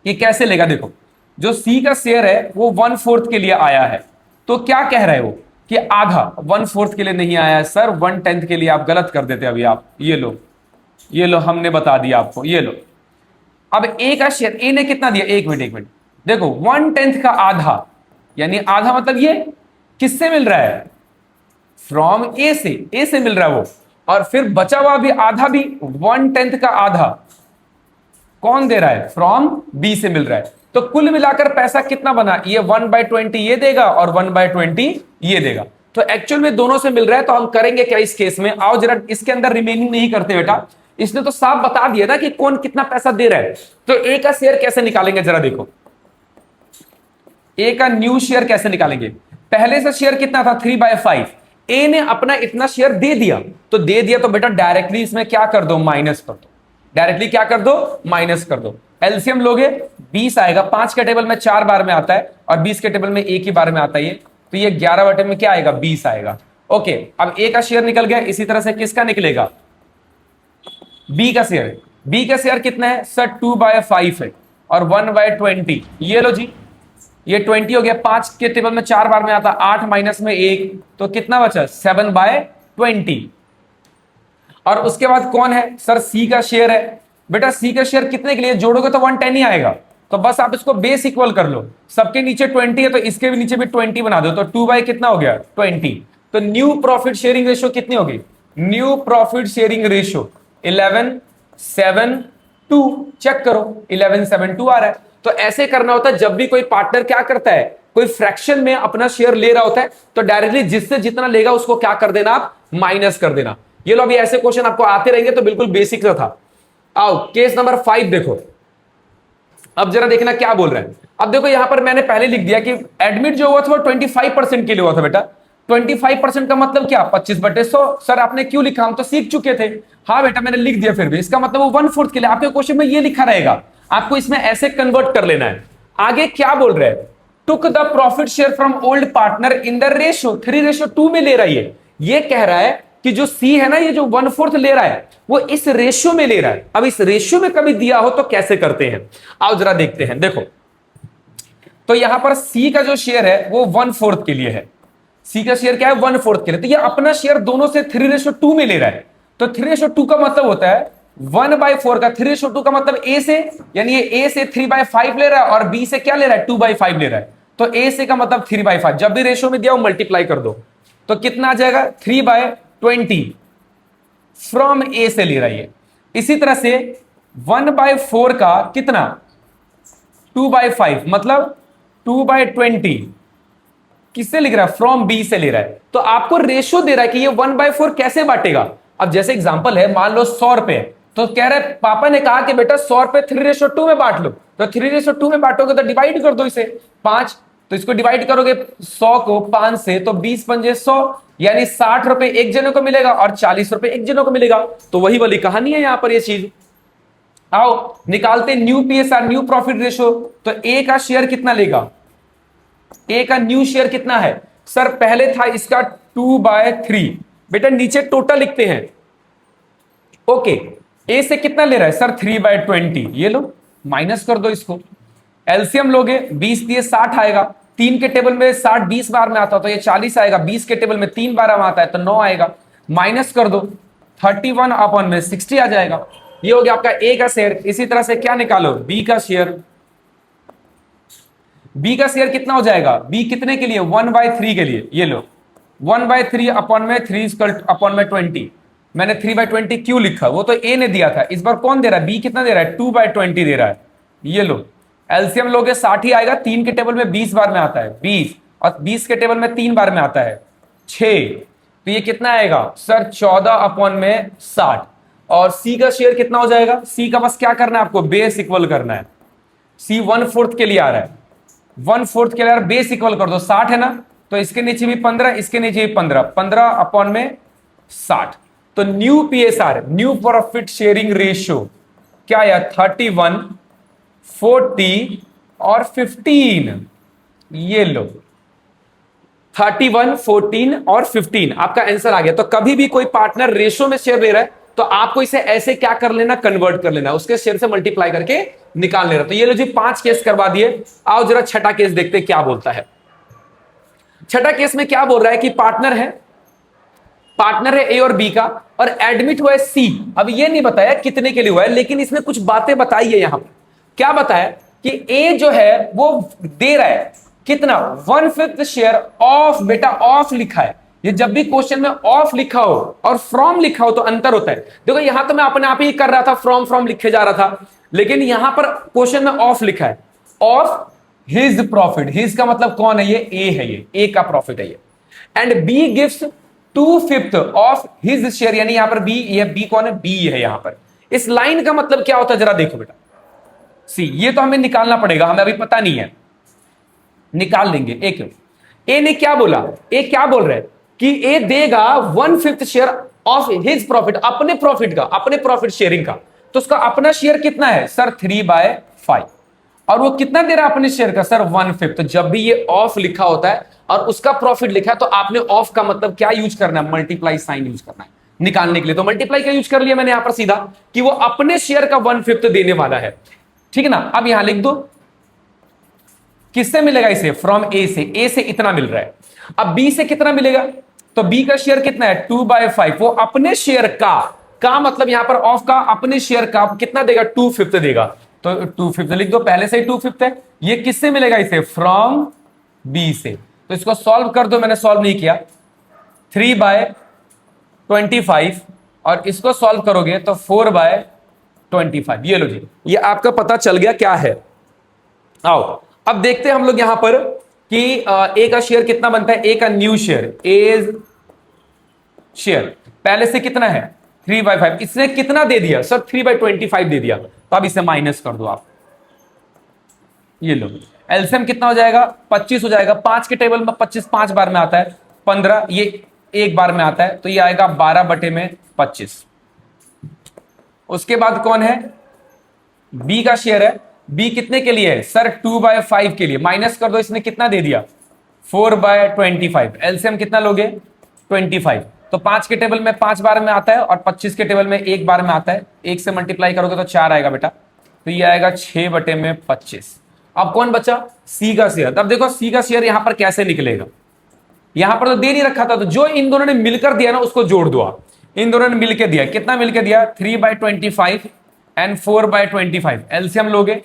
कि कैसे लेगा, देखो जो सी का शेयर है वो 1/4 के लिए आया है, तो क्या कह रहे हो कि आधा, 1/4 के लिए नहीं आया है सर, 1/10 के लिए आप गलत कर देते अभी आप। ये लो हमने बता दिया आपको, ये लो। अब ए का शेयर, ए ने कितना दिया, एक मिनट देखो 1/10 का आधा यानी आधा मतलब ये किससे मिल रहा है, फ्रॉम ए से मिल रहा है वो, और फिर बचा हुआ भी आधा भी 1/10 का आधा कौन दे रहा है, फ्रॉम बी से मिल रहा है। तो कुल मिलाकर पैसा कितना बना, ये 1/20 ये देगा और 1/20 ये देगा। तो एक्चुअल में दोनों से मिल रहा है। तो हम करेंगे क्या इस केस में, आओ जरा इसके अंदर रिमेनिंग नहीं करते बेटा, इसने तो साफ बता दिया ना कि कौन कितना पैसा दे रहा है। तो ए का शेयर कैसे निकालेंगे जरा देखो, ए का न्यू शेयर कैसे निकालेंगे। पहले से शेयर कितना था 3/5, ए ने अपना इतना शेयर दे दिया, तो बेटा डायरेक्टली इसमें क्या कर दो, माइनस कर दो। डायरेक्टली क्या कर दो, माइनस कर दो। एलसीएम लोगे 20 आएगा, 5 के टेबल में 4 बार में आता है और 20 के टेबल में एक ही बार में आता है, तो ये 11 बटे में क्या आएगा 20 आएगा। ओके, अब ए का शेयर निकल गया। इसी तरह से किसका निकलेगा, बी का शेयर। बी का शेयर कितना है सर 2/5 है और 1/20, ये लो जी ये 20 हो गया, 5 के टेबल में 4 बार में आता, 8 माइनस में 1 तो कितना बचा 7/20। और उसके बाद कौन है सर, सी का शेयर है। बेटा सी का शेयर कितने के लिए जोड़ोगे तो 110 ही आएगा, तो बस आप इसको बेस इक्वल कर लो, सबके नीचे 20 है तो इसके भी नीचे भी 20 बना दो, तो 2 बाई कितना हो गया 20। तो न्यू प्रॉफिट शेयरिंग रेशियो कितनी होगी, new profit sharing ratio 11:7:2। Check करो 11:7:2 आ रहा है। तो ऐसे करना होता है जब भी कोई पार्टनर क्या करता है, कोई फ्रैक्शन में अपना शेयर ले रहा होता है, तो डायरेक्टली जिससे जितना लेगा उसको क्या कर देना, आप माइनस कर देना। ये लो, अभी ऐसे क्वेश्चन आपको आते रहेंगे, तो बिल्कुल बेसिक सा था। आओ केस नंबर 5 देखो, अब जरा देखना क्या बोल रहा है। अब देखो यहां पर मैंने पहले लिख दिया कि एडमिट जो हुआ था वो 25% के लिए हुआ था बेटा। 25% का मतलब क्या, 25/100। सर आपने क्यों लिखा, हम तो सीख चुके थे। हाँ बेटा मैंने लिख दिया, फिर भी इसका मतलब वो 1/4 के लिए। आपके क्वेश्चन में ये लिखा रहेगा, आपको इसमें ऐसे कन्वर्ट कर लेना है। आगे क्या बोल रहे हैं, took the profit share from old partner in the ratio 3:2 में ले रहा है। ये कह रहा है कि जो सी है ना, ये जो 1/4 ले रहा है वो इस रेशियो में ले रहा है। अब इस रेशियो में कभी दिया हो तो कैसे करते हैं, आओ जरा देखते हैं। देखो तो यहां पर सी का जो शेयर है वो 1/4 के लिए है। सी का शेयर क्या है, 1/4 के लिए। तो ये अपना शेयर दोनों से 3:2 में ले रहा है। तो 3:2 का मतलब होता है 1/4 का 3:2 का मतलब ए से, यानी ये ए से 3/5 ले रहा है और बी से क्या ले रहा है 2/5 ले रहा है। तो ए से का मतलब 3/5, जब भी रेशियो में दिया वो मल्टीप्लाई कर दो, तो कितना आ जाएगा 3/20 फ्रॉम ए से ले रहा है। इसी तरह से 1/4 का कितना 2/5 मतलब 2/20 किससे लिख रहा है, फ्रॉम बी से ले रहा है। तो आपको रेशियो दे रहा है कि ये 1/4 कैसे बांटेगा। अब जैसे एग्जांपल है, मान लो 100 रुपए, तो कह रहे पापा ने कहा कि बेटा 100 रुपए 3:2 में बांट लो। तो 3:2 में बांटोगे तो डिवाइड कर दो इसे 5, तो इसको डिवाइड करोगे 100 को 5 से, तो 20×5 100, यानी 60 रुपए एक जने को मिलेगा और 40 रुपए एक जने को मिलेगा। तो वही वाली कहानी है यहां पर ये चीज। आओ निकालते new PSR, new profit ratio. तो ए का शेयर कितना लेगा, ए का न्यू शेयर कितना है सर, पहले था इसका 2/3। बेटा नीचे टोटल लिखते हैं। ओके, ए से कितना ले रहा है सर 3/20, ये लो माइनस कर दो इसको। एलसीएम लोगे 20 दिए 60 आएगा, 3 के टेबल में 60 20 बार में आता तो ये 40 आएगा, 20 के टेबल में 3 बार में आता है तो 9 आएगा। माइनस कर दो 31/60 आ जाएगा। ये हो गया आपका ए का शेयर। इसी तरह से क्या निकालो, बी का शेयर। बी का शेयर कितना हो जाएगा, बी कितने के लिए 1/3 के लिए, ये लो 1/3/3/20। मैंने 3/20 क्यों लिखा, वो तो ए ने दिया था, इस बार कौन दे रहा है, बी कितना दे रहा है 2/20 दे रहा है। ये लो एलसीएम लोगे 60 ही आएगा, 3 के टेबल में 20 बार में आता है 20, और 20 के टेबल में 3 बार में आता है 6, तो ये कितना आएगा सर 14/60। और सी का शेयर कितना हो जाएगा, सी का बस क्या करना है आपको, बेस इक्वल करना है। सी 1/4 के लिए आ रहा है, 1/4 के लिए बेस इक्वल कर दो, 60 है ना, तो इसके नीचे भी 15, इसके नीचे भी 15, 15/60। तो new PSR, new profit sharing ratio क्या है 31, 40 और 15। ये लो 31, 14 और 15 आपका आंसर आ गया। तो कभी भी कोई पार्टनर रेशियो में शेयर ले रहा है तो आपको इसे ऐसे क्या कर लेना, कन्वर्ट कर लेना, उसके शेयर से मल्टीप्लाई करके निकाल ले रहा। तो ये लो जी 5 केस करवा दिए। आओ जरा छठा केस देखते क्या बोलता है। छठा केस में क्या बोल रहा है कि पार्टनर है ए और बी का, और एडमिट हुआ है सी। अब ये नहीं बताया कितने के लिए हुआ है, लेकिन इसमें कुछ बातें बताई है। यहां पर क्या बताया कि ए जो है वो दे रहा है कितना 1/5 शेयर ऑफ, बेटा ऑफ लिखा है। ये जब भी क्वेश्चन में ऑफ लिखा हो और फ्रॉम लिखा हो तो अंतर होता है। देखो यहां तो मैं अपने आप ही कर रहा था, फ्रॉम लिखे जा रहा था, लेकिन यहां पर क्वेश्चन में ऑफ लिखा है, ऑफ हिज प्रॉफिट। हिज का मतलब कौन है, ये ए है, ये ए का प्रॉफिट है ये। And B gives 2/5 of his share, यानी यहां पर बी, ये बी कौन है, बी है यहां पर। इस लाइन का मतलब क्या होता है जरा देखो बेटा, सी ये तो हमें निकालना पड़ेगा, हमें अभी पता नहीं है, निकाल लेंगे। एक ए ने क्या बोला, ए क्या बोल रहे हैं कि ए देगा 1/5 शेयर ऑफ हिज प्रॉफिट, अपने प्रॉफिट का, अपने प्रॉफिट शेयरिंग का। तो उसका अपना शेयर कितना है सर 3/5, और वो कितना दे रहा है अपने शेयर का सर 1/5। तो जब भी ये ऑफ लिखा होता है और उसका प्रॉफिट लिखा है तो आपने ऑफ का मतलब क्या यूज करना है, मल्टीप्लाई साइन यूज करना है निकालने के लिए। तो मल्टीप्लाई का यूज कर लिया मैंने यहां पर सीधा कि वो अपने शेयर का 1/5 देने वाला है, ठीक है ना। अब यहां लिख दो किससे मिलेगा इसे, फ्रॉम ए से, ए से इतना मिल रहा है। अब बी से कितना मिलेगा, तो बी का शेयर कितना है 2/5, वो अपने शेयर का मतलब यहां पर ऑफ का अपने शेयर का कितना देगा 2/5 देगा। तो 2/5 लिख दो, पहले से ही 2/5 है। ये किससे मिलेगा? इसे फ्रॉम बी से। तो इसको सॉल्व कर दो, मैंने सॉल्व नहीं किया। 3/25 और इसको सॉल्व करोगे तो 4/25। ये लो जी, ये आपका पता चल गया क्या है। आओ अब देखते हैं हम लोग यहां पर कि ए का शेयर कितना बनता है। ए का न्यू शेयर, एज शेयर पहले से कितना है? 3/5। इसने कितना दे दिया सर? 3/25 दे दिया। तो अब इसे माइनस कर दो आप। ये लो, एलसीएम कितना हो जाएगा? 25 हो जाएगा। 5 के टेबल में 25 5 बार में आता है, 15 ये एक बार में आता है, तो ये आएगा 12/25। उसके बाद कौन है? बी का शेयर है। बी कितने के लिए है सर? 2/5 के लिए। माइनस कर दो, इसने कितना दे दिया? 4/25। एलसीएम कितना लोगे? 25। तो 5 के टेबल में 5 बार में आता है और 25 के टेबल में एक बार में आता है। एक से मल्टीप्लाई करोगे तो 4 आएगा बेटा, तो ये आएगा 6/25। अब कौन बचा? सी का शेयर। तब देखो सी का शेयर यहां पर कैसे निकलेगा। यहां पर तो दे नहीं रखा था, तो जो इन दोनों ने मिलकर दिया ना उसको जोड़ दो आप। इन दोनों ने मिलकर दिया, कितना मिलकर दिया? 3/25 एंड 4/25। एलसीएम लोगे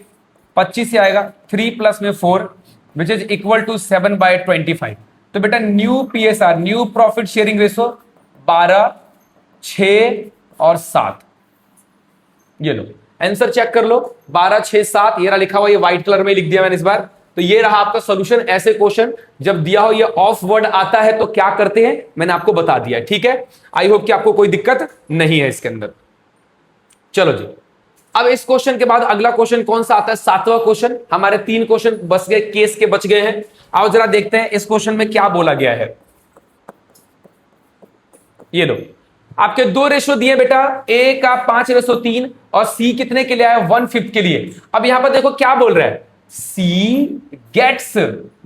25 से आएगा, 3 प्लस में 4 विच इज इक्वल टू 7/25। तो बेटा new PSR, new profit sharing ratio 12, 6 और 7। ये लो आंसर चेक कर लो, 12, 6, 7 ये रहा लिखा हुआ। ये व्हाइट कलर में लिख दिया मैंने इस बार। तो ये रहा आपका सॉल्यूशन। ऐसे क्वेश्चन जब दिया हो, ये ऑफ वर्ड आता है तो क्या करते हैं मैंने आपको बता दिया, ठीक है। आई होप कि आपको कोई दिक्कत नहीं है इसके अंदर। चलो जी, अब इस क्वेश्चन के बाद अगला क्वेश्चन कौन सा आता है? 7वां क्वेश्चन। हमारे 3 क्वेश्चन बच गए, केस के बच गए हैं। आओ जरा देखते हैं इस क्वेश्चन में क्या बोला गया है। ये लो, आपके 2 रेशो दिए बेटा, ए का 5/3 और सी कितने के लिए आया? 1/5 के लिए। अब यहां पर देखो क्या बोल रहा है, सी गेट्स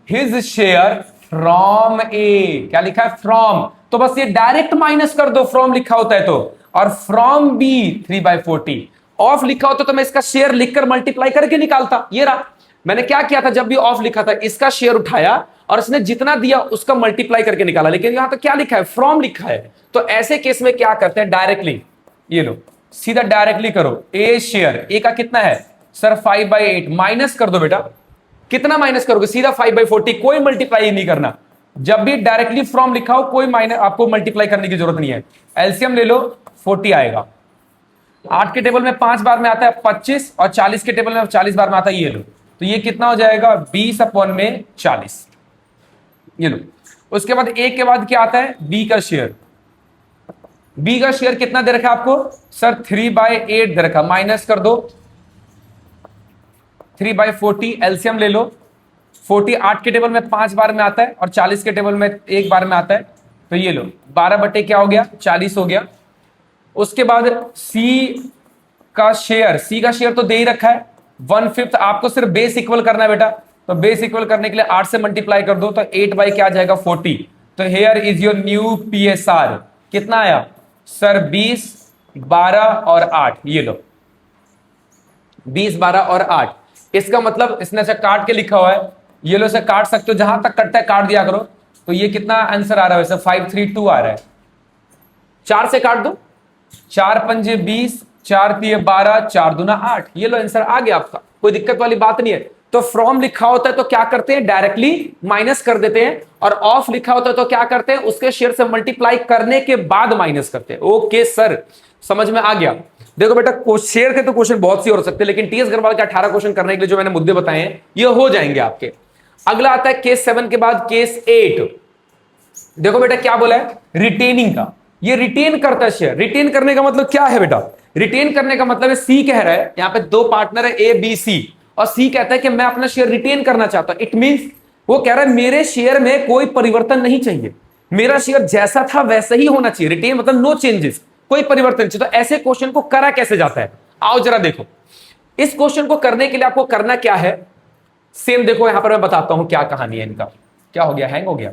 हिज शेयर फ्रॉम ए। क्या लिखा है? फ्रॉम। तो बस ये डायरेक्ट माइनस कर दो, फ्रॉम लिखा होता है तो। और फ्रॉम बी 3/40। ऑफ लिखा होता तो मैं इसका शेयर लिखकर मल्टीप्लाई करके निकालता। ये रहा, मैंने क्या किया था, जब भी ऑफ लिखा था इसका शेयर उठाया और इसने जितना दिया उसका मल्टीप्लाई करके निकाला। लेकिन यहां तो क्या लिखा है? फ्रॉम लिखा है। तो ऐसे केस में क्या करते हैं? डायरेक्टली, ये लो सीधा डायरेक्टली करो। ए शेयर, ए का कितना है सर? 5/8। माइनस कर दो बेटा, कितना माइनस करोगे? सीधा 5/40, कोई मल्टीप्लाई नहीं करना। जब भी डायरेक्टली फ्रॉम लिखा हो कोई माइनस आपको मल्टीप्लाई करने की जरूरत नहीं है। एलसीएम ले लो, 40 आएगा। 8 के टेबल में 5 बार में आता है 25 और 40 के टेबल में 40 बार में आता है। ये लो, तो ये कितना हो जाएगा? 20/40। ये लो, उसके बाद एक के बाद क्या आता है? बी का शेयर। बी का शेयर कितना दे रखा है आपको सर? 3/8 दे रखा। माइनस कर दो, 3/40। एलसीएम ले लो, 40 8 के टेबल में 5 बार में आता है और 40 के टेबल में एक बार में आता है। तो ये लो 12 क्या हो गया? 40 हो गया। उसके बाद सी का शेयर, सी का शेयर तो दे ही रखा है 1/5। आपको सिर्फ बेस इक्वल करना है बेटा। तो बेस इक्वल करने के लिए 8 से मल्टीप्लाई कर दो, तो 8 क्या आ जाएगा? 40। तो here is your new PSR. कितना आया सर? 20, 12 और 8। ये लो 20, 12 और 8। इसका मतलब इसने से काट के लिखा हुआ है। ये लो से काट सकते हो, जहां तक कटता है काट दिया करो। तो ये कितना आंसर आ रहा है वैसे? 532 आ रहा है। 4 से काट दो, 4 पंजे 20, 4 तिये 12, 4 दूना 8। ये लो आंसर आ गया आपका, कोई दिक्कत वाली बात नहीं है। तो फ्रॉम लिखा होता है तो क्या करते हैं? डायरेक्टली माइनस कर देते हैं। और ऑफ लिखा होता है तो क्या करते हैं? उसके शेयर से मल्टीप्लाई करने के बाद माइनस करते हैं। ओके सर, समझ में आ गया। देखो बेटा, शेयर के तो क्वेश्चन बहुत सी हो सकते हैं, लेकिन टीएस अग्रवाल के 18 क्वेश्चन करने के लिए जो मैंने मुद्दे बताए हैं ये हो जाएंगे आपके। अगला आता है केस 7 के बाद केस 8। देखो बेटा क्या बोला है? रिटेनिंग का। ये रिटेन करता है शेयर। रिटेन करने का मतलब क्या है बेटा? रिटेन करने का मतलब है, सी कह रहा है, यहां पे 2 पार्टनर है ए बी सी, और सी कहता है कि मैं अपना शेयर रिटेन करना चाहता हूं। इट मींस वो कह रहा है मेरे शेयर में कोई परिवर्तन नहीं चाहिए, मेरा शेयर जैसा था वैसा ही होना चाहिए। रिटेन मतलब नो चेंजेस, कोई परिवर्तन नहीं चाहिए। तो ऐसे क्वेश्चन को करा कैसे जाता है? आओ जरा देखो। इस क्वेश्चन को करने के लिए आपको करना क्या है, सेम देखो यहां पर मैं बताता हूं क्या कहानी है इनका। क्या हो गया? हैंग हो गया।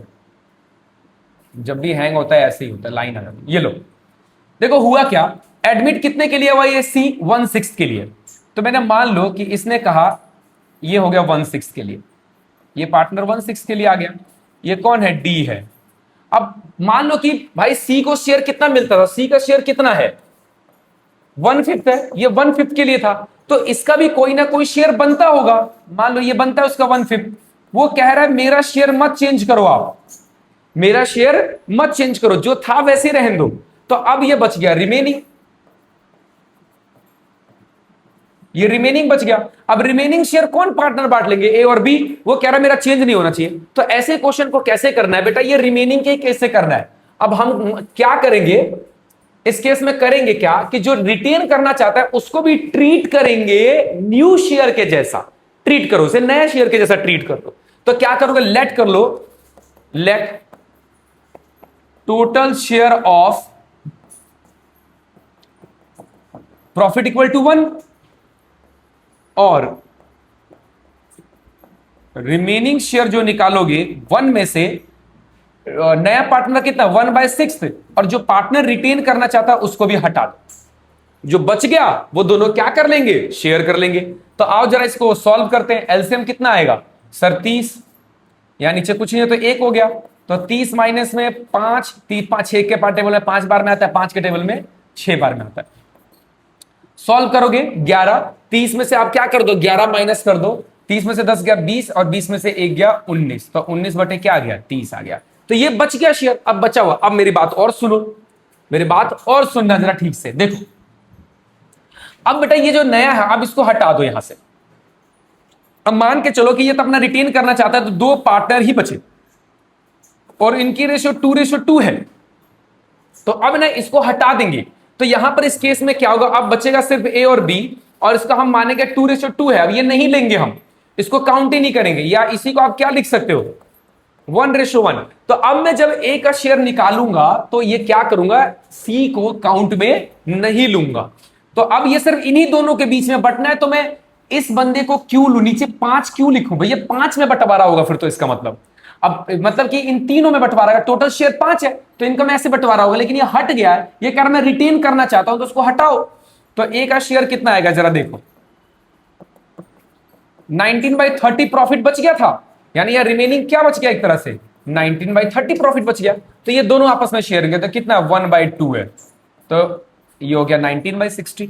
जब भी हैंग होता है ऐसे ही होता है, लाइन आ जाती है। ये लो देखो हुआ क्या, एडमिट कितने के लिए हुआ? ये सी 1/6 के लिए। तो मैंने मान लो कि इसने कहा ये हो गया 1/6 के लिए, ये पार्टनर 1/6 के लिए आ गया। ये कौन है? डी है। अब मान लो कि भाई सी को शेयर कितना मिलता था? सी का शेयर कितना है? 1/5 है, ये 1/5 के लिए था, तो इसका भी कोई ना कोई शेयर बनता होगा। मान लो ये बनता है उसका 1/5, वो कह रहा है मेरा शेयर मत चेंज करो, आप मेरा शेयर मत चेंज करो, जो था वैसे रहने दो। तो अब ये बच गया रिमेनिंग, ये रिमेनिंग बच गया। अब रिमेनिंग शेयर कौन पार्टनर बांट लेंगे, ए और बी। वो कह रहा है मेरा चेंज नहीं होना चाहिए। तो ऐसे क्वेश्चन को कैसे करना है बेटा, ये रिमेनिंग के कैसे करना है। अब हम क्या करेंगे इस केस में, करेंगे क्या कि जो रिटेन करना चाहता है उसको भी ट्रीट करेंगे न्यू शेयर के जैसा, ट्रीट करो उसे नए शेयर के जैसा ट्रीट कर लो। तो क्या करोगे, लेट कर लो, let total share of profit equal to 1 और रिमेनिंग शेयर जो निकालोगे 1 में से नया पार्टनर कितना 1/6 और जो पार्टनर रिटेन करना चाहता है उसको भी हटा दो। जो बच गया वो दोनों क्या कर लेंगे, शेयर कर लेंगे। तो आओ जरा इसको सॉल्व करते हैं। एलसीएम कितना आएगा सर 30, या नीचे कुछ नहीं है तो 1 हो गया। तो 30 माइनस में 5, 5 6 के टेबल में 5 बार में आता है, 5 के टेबल में 6 बार में आता है। सॉल्व करोगे 11, 30 में से आप क्या कर दो 11 माइनस कर दो, 30 में से 10 गया 20 और 20 में से 1 गया 19, तो 19 बटे क्या आ गया 30 आ गया। तो ये बच गया शेयर। अब बचा हुआ, अब मेरी बात और सुनो, मेरी बात और सुनना जरा ठीक से देखो। अब बेटा ये जो नया है अब इसको हटा दो यहां से। अब मान के चलो कि ये तो अपना रिटेन करना चाहता है, तो 2 पार्टनर ही बचे और इनकी रेशियो 2:2 है। तो अब ना इसको हटा देंगे। तो यहां पर इस केस में क्या होगा, अब बचेगा सिर्फ ए और बी और इसका हम मानेंगे 2:2 है। अब ये नहीं लेंगे, हम इसको काउंट ही नहीं करेंगे, या इसी को आप क्या लिख सकते हो 1:1। तो अब मैं जब ए का शेयर निकालूंगा तो ये क्या करूंगा, सी को काउंट में नहीं लूंगा। तो अब ये सिर्फ इन्हीं दोनों के बीच में बटना है, तो मैं इस बंदे को क्यों लू, नीचे 5 क्यों लिखूं भैया, 5 में बंटवारा होगा फिर तो इसका मतलब। अब मतलब कि इन तीनों में बंटवारा है, टोटल शेयर 5 है तो इनका में ऐसे बंटवारा होगा, लेकिन ये हट गया है, ये कह रहा मैं रिटेन करना चाहता हूं तो उसको हटाओ। तो ए का शेयर कितना आएगा जरा देखो, 19/30 प्रॉफिट बच गया था, यानी यह रिमेनिंग क्या बच गया एक तरह से 19/30 प्रॉफिट बच गया। तो ये दोनों आपस में शेयर होंगे, तो कितना 1/2 है, तो ये हो गया 19/60।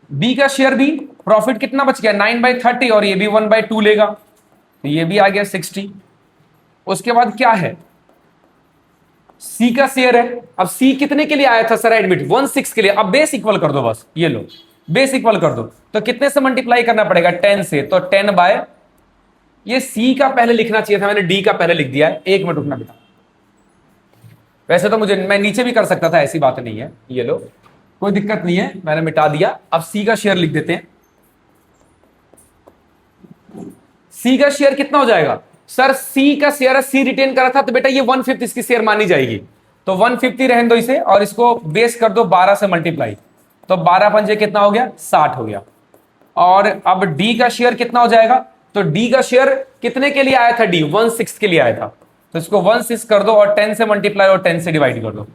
बी का शेयर भी प्रॉफिट कितना बच गया 9/30 और ये भी 1/2 लेगा, तो ये भी आ गया 60। उसके बाद क्या है, सी का शेयर है। अब सी कितने के लिए आया था सर एडमिट 16 के लिए। अब बेस इक्वल कर दो, बस ये लो बेस इक्वल कर दो। तो कितने से मल्टीप्लाई करना पड़ेगा 10 से, तो 10 ये सी का पहले लिखना चाहिए था, मैंने डी का पहले लिख दिया है। 1 मिनट रुकना बेटा, वैसे तो मैं नीचे भी कर सकता था, ऐसी बात नहीं है, ये लो कोई दिक्कत नहीं है, मैंने मिटा दिया। अब सी का शेयर लिख देते हैं। सी का शेयर कितना हो जाएगा सर, सी का शेयर है, सी रिटेन करा था तो बेटा ये 1/5 इसकी शेयर मानी जाएगी, तो 150 रहने दो इसे और इसको बेस कर दो 12 से मल्टीप्लाई, तो 12 पंजे कितना हो गया 60 हो गया। और अब डी का शेयर कितना हो जाएगा, तो डी का शेयर कितने के लिए आया था, डी 16 के लिए आया था, तो इसको 16 कर दो और 10 से मल्टीप्लाई और 10 से डिवाइड कर दो,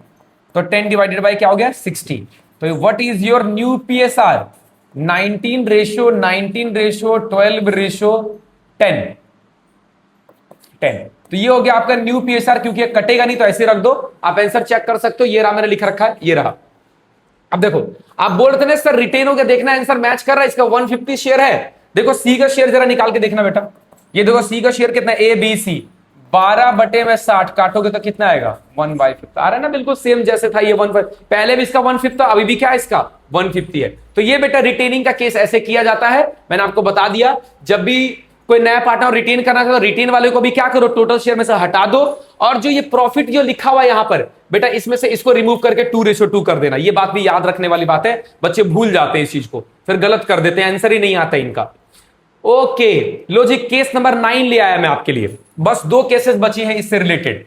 तो 10 डिवाइडेड बाई क्या हो गया 60। तो what is your new PSR 19:12:10। तो ये हो गया आपका न्यू पीएसआर, क्योंकि ये कटेगा नहीं तो ऐसे रख दो, आप आंसर चेक कर सकते हो। ये रहा मैंने लिख रखा है, ये रहा। अब देखो आप बोल रहे थे ना सर रिटेन हो गया, देखना आंसर मैच कर रहा है, इसका 150 शेयर है। देखो सी का शेयर जरा निकाल के देखना बेटा, ये देखो सी का शेयर कितना ए बी सी 12/60 काटोगे तो कितना आएगा 1/5 आ रहा है ना, बिल्कुल सेम जैसे था ये 1/5, पहले भी इसका 1/5 था, अभी भी क्या है इसका 150 है। तो ये बेटा रिटेनिंग का केस ऐसे किया जाता है, मैंने आपको बता दिया। जब भी कोई नया पार्टनर रिटेन करना चाहता है, रिटेन वाले को भी क्या करो टोटल शेयर में से हटा दो, और जो ये प्रॉफिट जो लिखा हुआ है यहां पर बेटा इसमें से इसको रिमूव करके 2:2 कर देना। ये बात भी याद रखने वाली बात है, बच्चे भूल जाते हैं इस चीज को, फिर गलत कर देते हैं, आंसर ही नहीं आता इनका। ओके लो जी, केस नंबर 9 ले आया मैं आपके लिए, बस 2 केसेस बची हैं इससे रिलेटेड।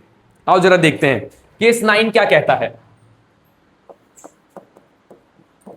आओ जरा देखते हैं केस 9 क्या कहता है।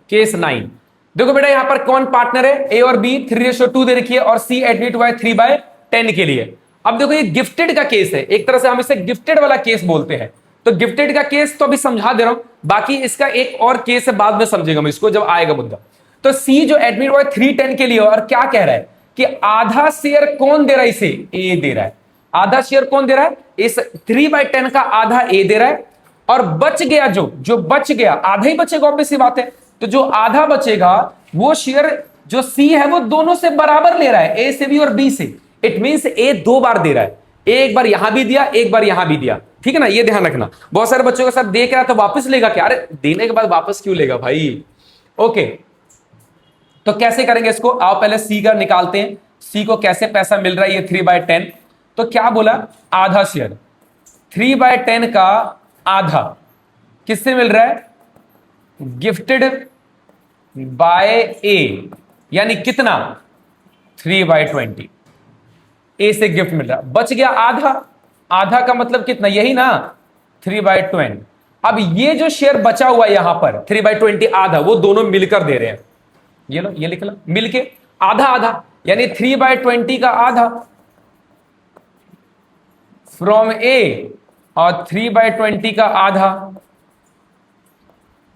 केस 9 देखो बेटा, यहां पर कौन पार्टनर है, ए और बी 3:2 दे रखी है और सी एडमिट हुआ है 3/10 के लिए। अब देखो ये गिफ्टेड का केस है, एक तरह से हम इसे गिफ्टेड वाला केस बोलते हैं। तो गिफ्टेड का केस तो अभी समझा दे रहा हूं, बाकी इसका एक और केस है, बाद में समझेगा हम इसको जब आएगा मुद्दा। तो सी जो एडमिट हुआ है 3:10 के लिए और क्या कह रहा है कि आधा शेयर कौन दे रहा है इसे, ए दे रहा है। आधा शेयर कौन दे रहा है, इस 3/10 का आधा ए दे रहा है और बच गया जो बच गया, आधा ही बचेगा, ऑब्वियस सी बात है। तो जो आधा बचेगा वो शेयर जो सी है वो दोनों से बराबर ले रहा है, ए से भी और बी से। इट मींस ए 2 बार दे रहा है, एक बार यहां भी दिया, एक बार यहां भी दिया, ठीक है ना, ये ध्यान रखना। बहुत सारे बच्चों के साथ देख रहा है तो वापस लेगा क्या? अरे देने के बाद वापस क्यों लेगा भाई? ओके, तो कैसे करेंगे इसको? आओ पहले सी का निकालते हैं, सी को कैसे पैसा मिल रहा है, ये 3/10। तो क्या बोला? आधा शेयर 3/10 का आधा किससे मिल रहा है? गिफ्टेड बाय ए, यानी कितना? 3/20 ए से गिफ्ट मिल रहा है। बच गया आधा, आधा का मतलब कितना? यही ना, 3/20। अब ये जो शेयर बचा हुआ है यहां पर 3/20 आधा, वो दोनों मिलकर दे रहे हैं। ये लो, ये लिख लो, मिलके आधा आधा, यानी 3/20 का आधा फ्रॉम ए और 3/20 का आधा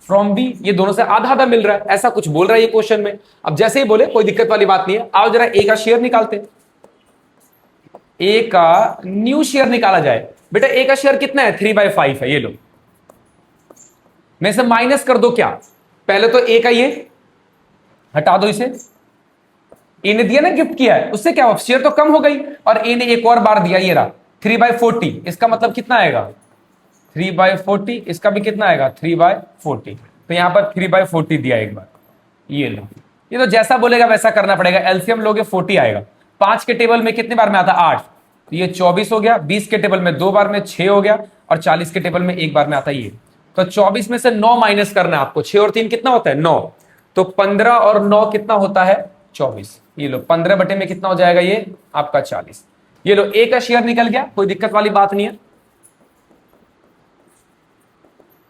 फ्रॉम बी, ये दोनों से आधा आधा मिल रहा है, ऐसा कुछ बोल रहा है ये क्वेश्चन में। अब जैसे ही बोले कोई दिक्कत वाली बात नहीं है। आओ जरा ए का शेयर निकालते हैं, ए का न्यू शेयर निकाला जाए। बेटा ए का शेयर कितना है? 3/5 है, ये लो, में से माइनस कर दो क्या? पहले तो ए का ये हटा दो, इसे ए ने दिया ना, गिफ्ट किया है, उससे क्या शेयर तो कम हो गई, और ए ने एक और बार दिया, ये रहा 3/40। इसका मतलब कितना आएगा? 3/40। इसका भी कितना आएगा? 3/40। तो यहां पर 3/40 दिया एक बार, ये लो। ये तो जैसा बोलेगा वैसा करना पड़ेगा। एलसीएम लोगे 40 आएगा। 5 के टेबल में कितने बार में आता? 8। तो ये 24 हो गया। 20 के टेबल में 2 बार में 6 हो गया, और 40 के टेबल में 1 बार में आता ये। तो 24 में से 9 माइनस करना है आपको। 6 और 3 कितना होता है? 9। तो 15 और 9 कितना होता है? 24। ये लो, 15 बटे में कितना हो जाएगा? ये आपका 40। ये लो, ए का शेयर निकल गया, कोई दिक्कत वाली बात नहीं है।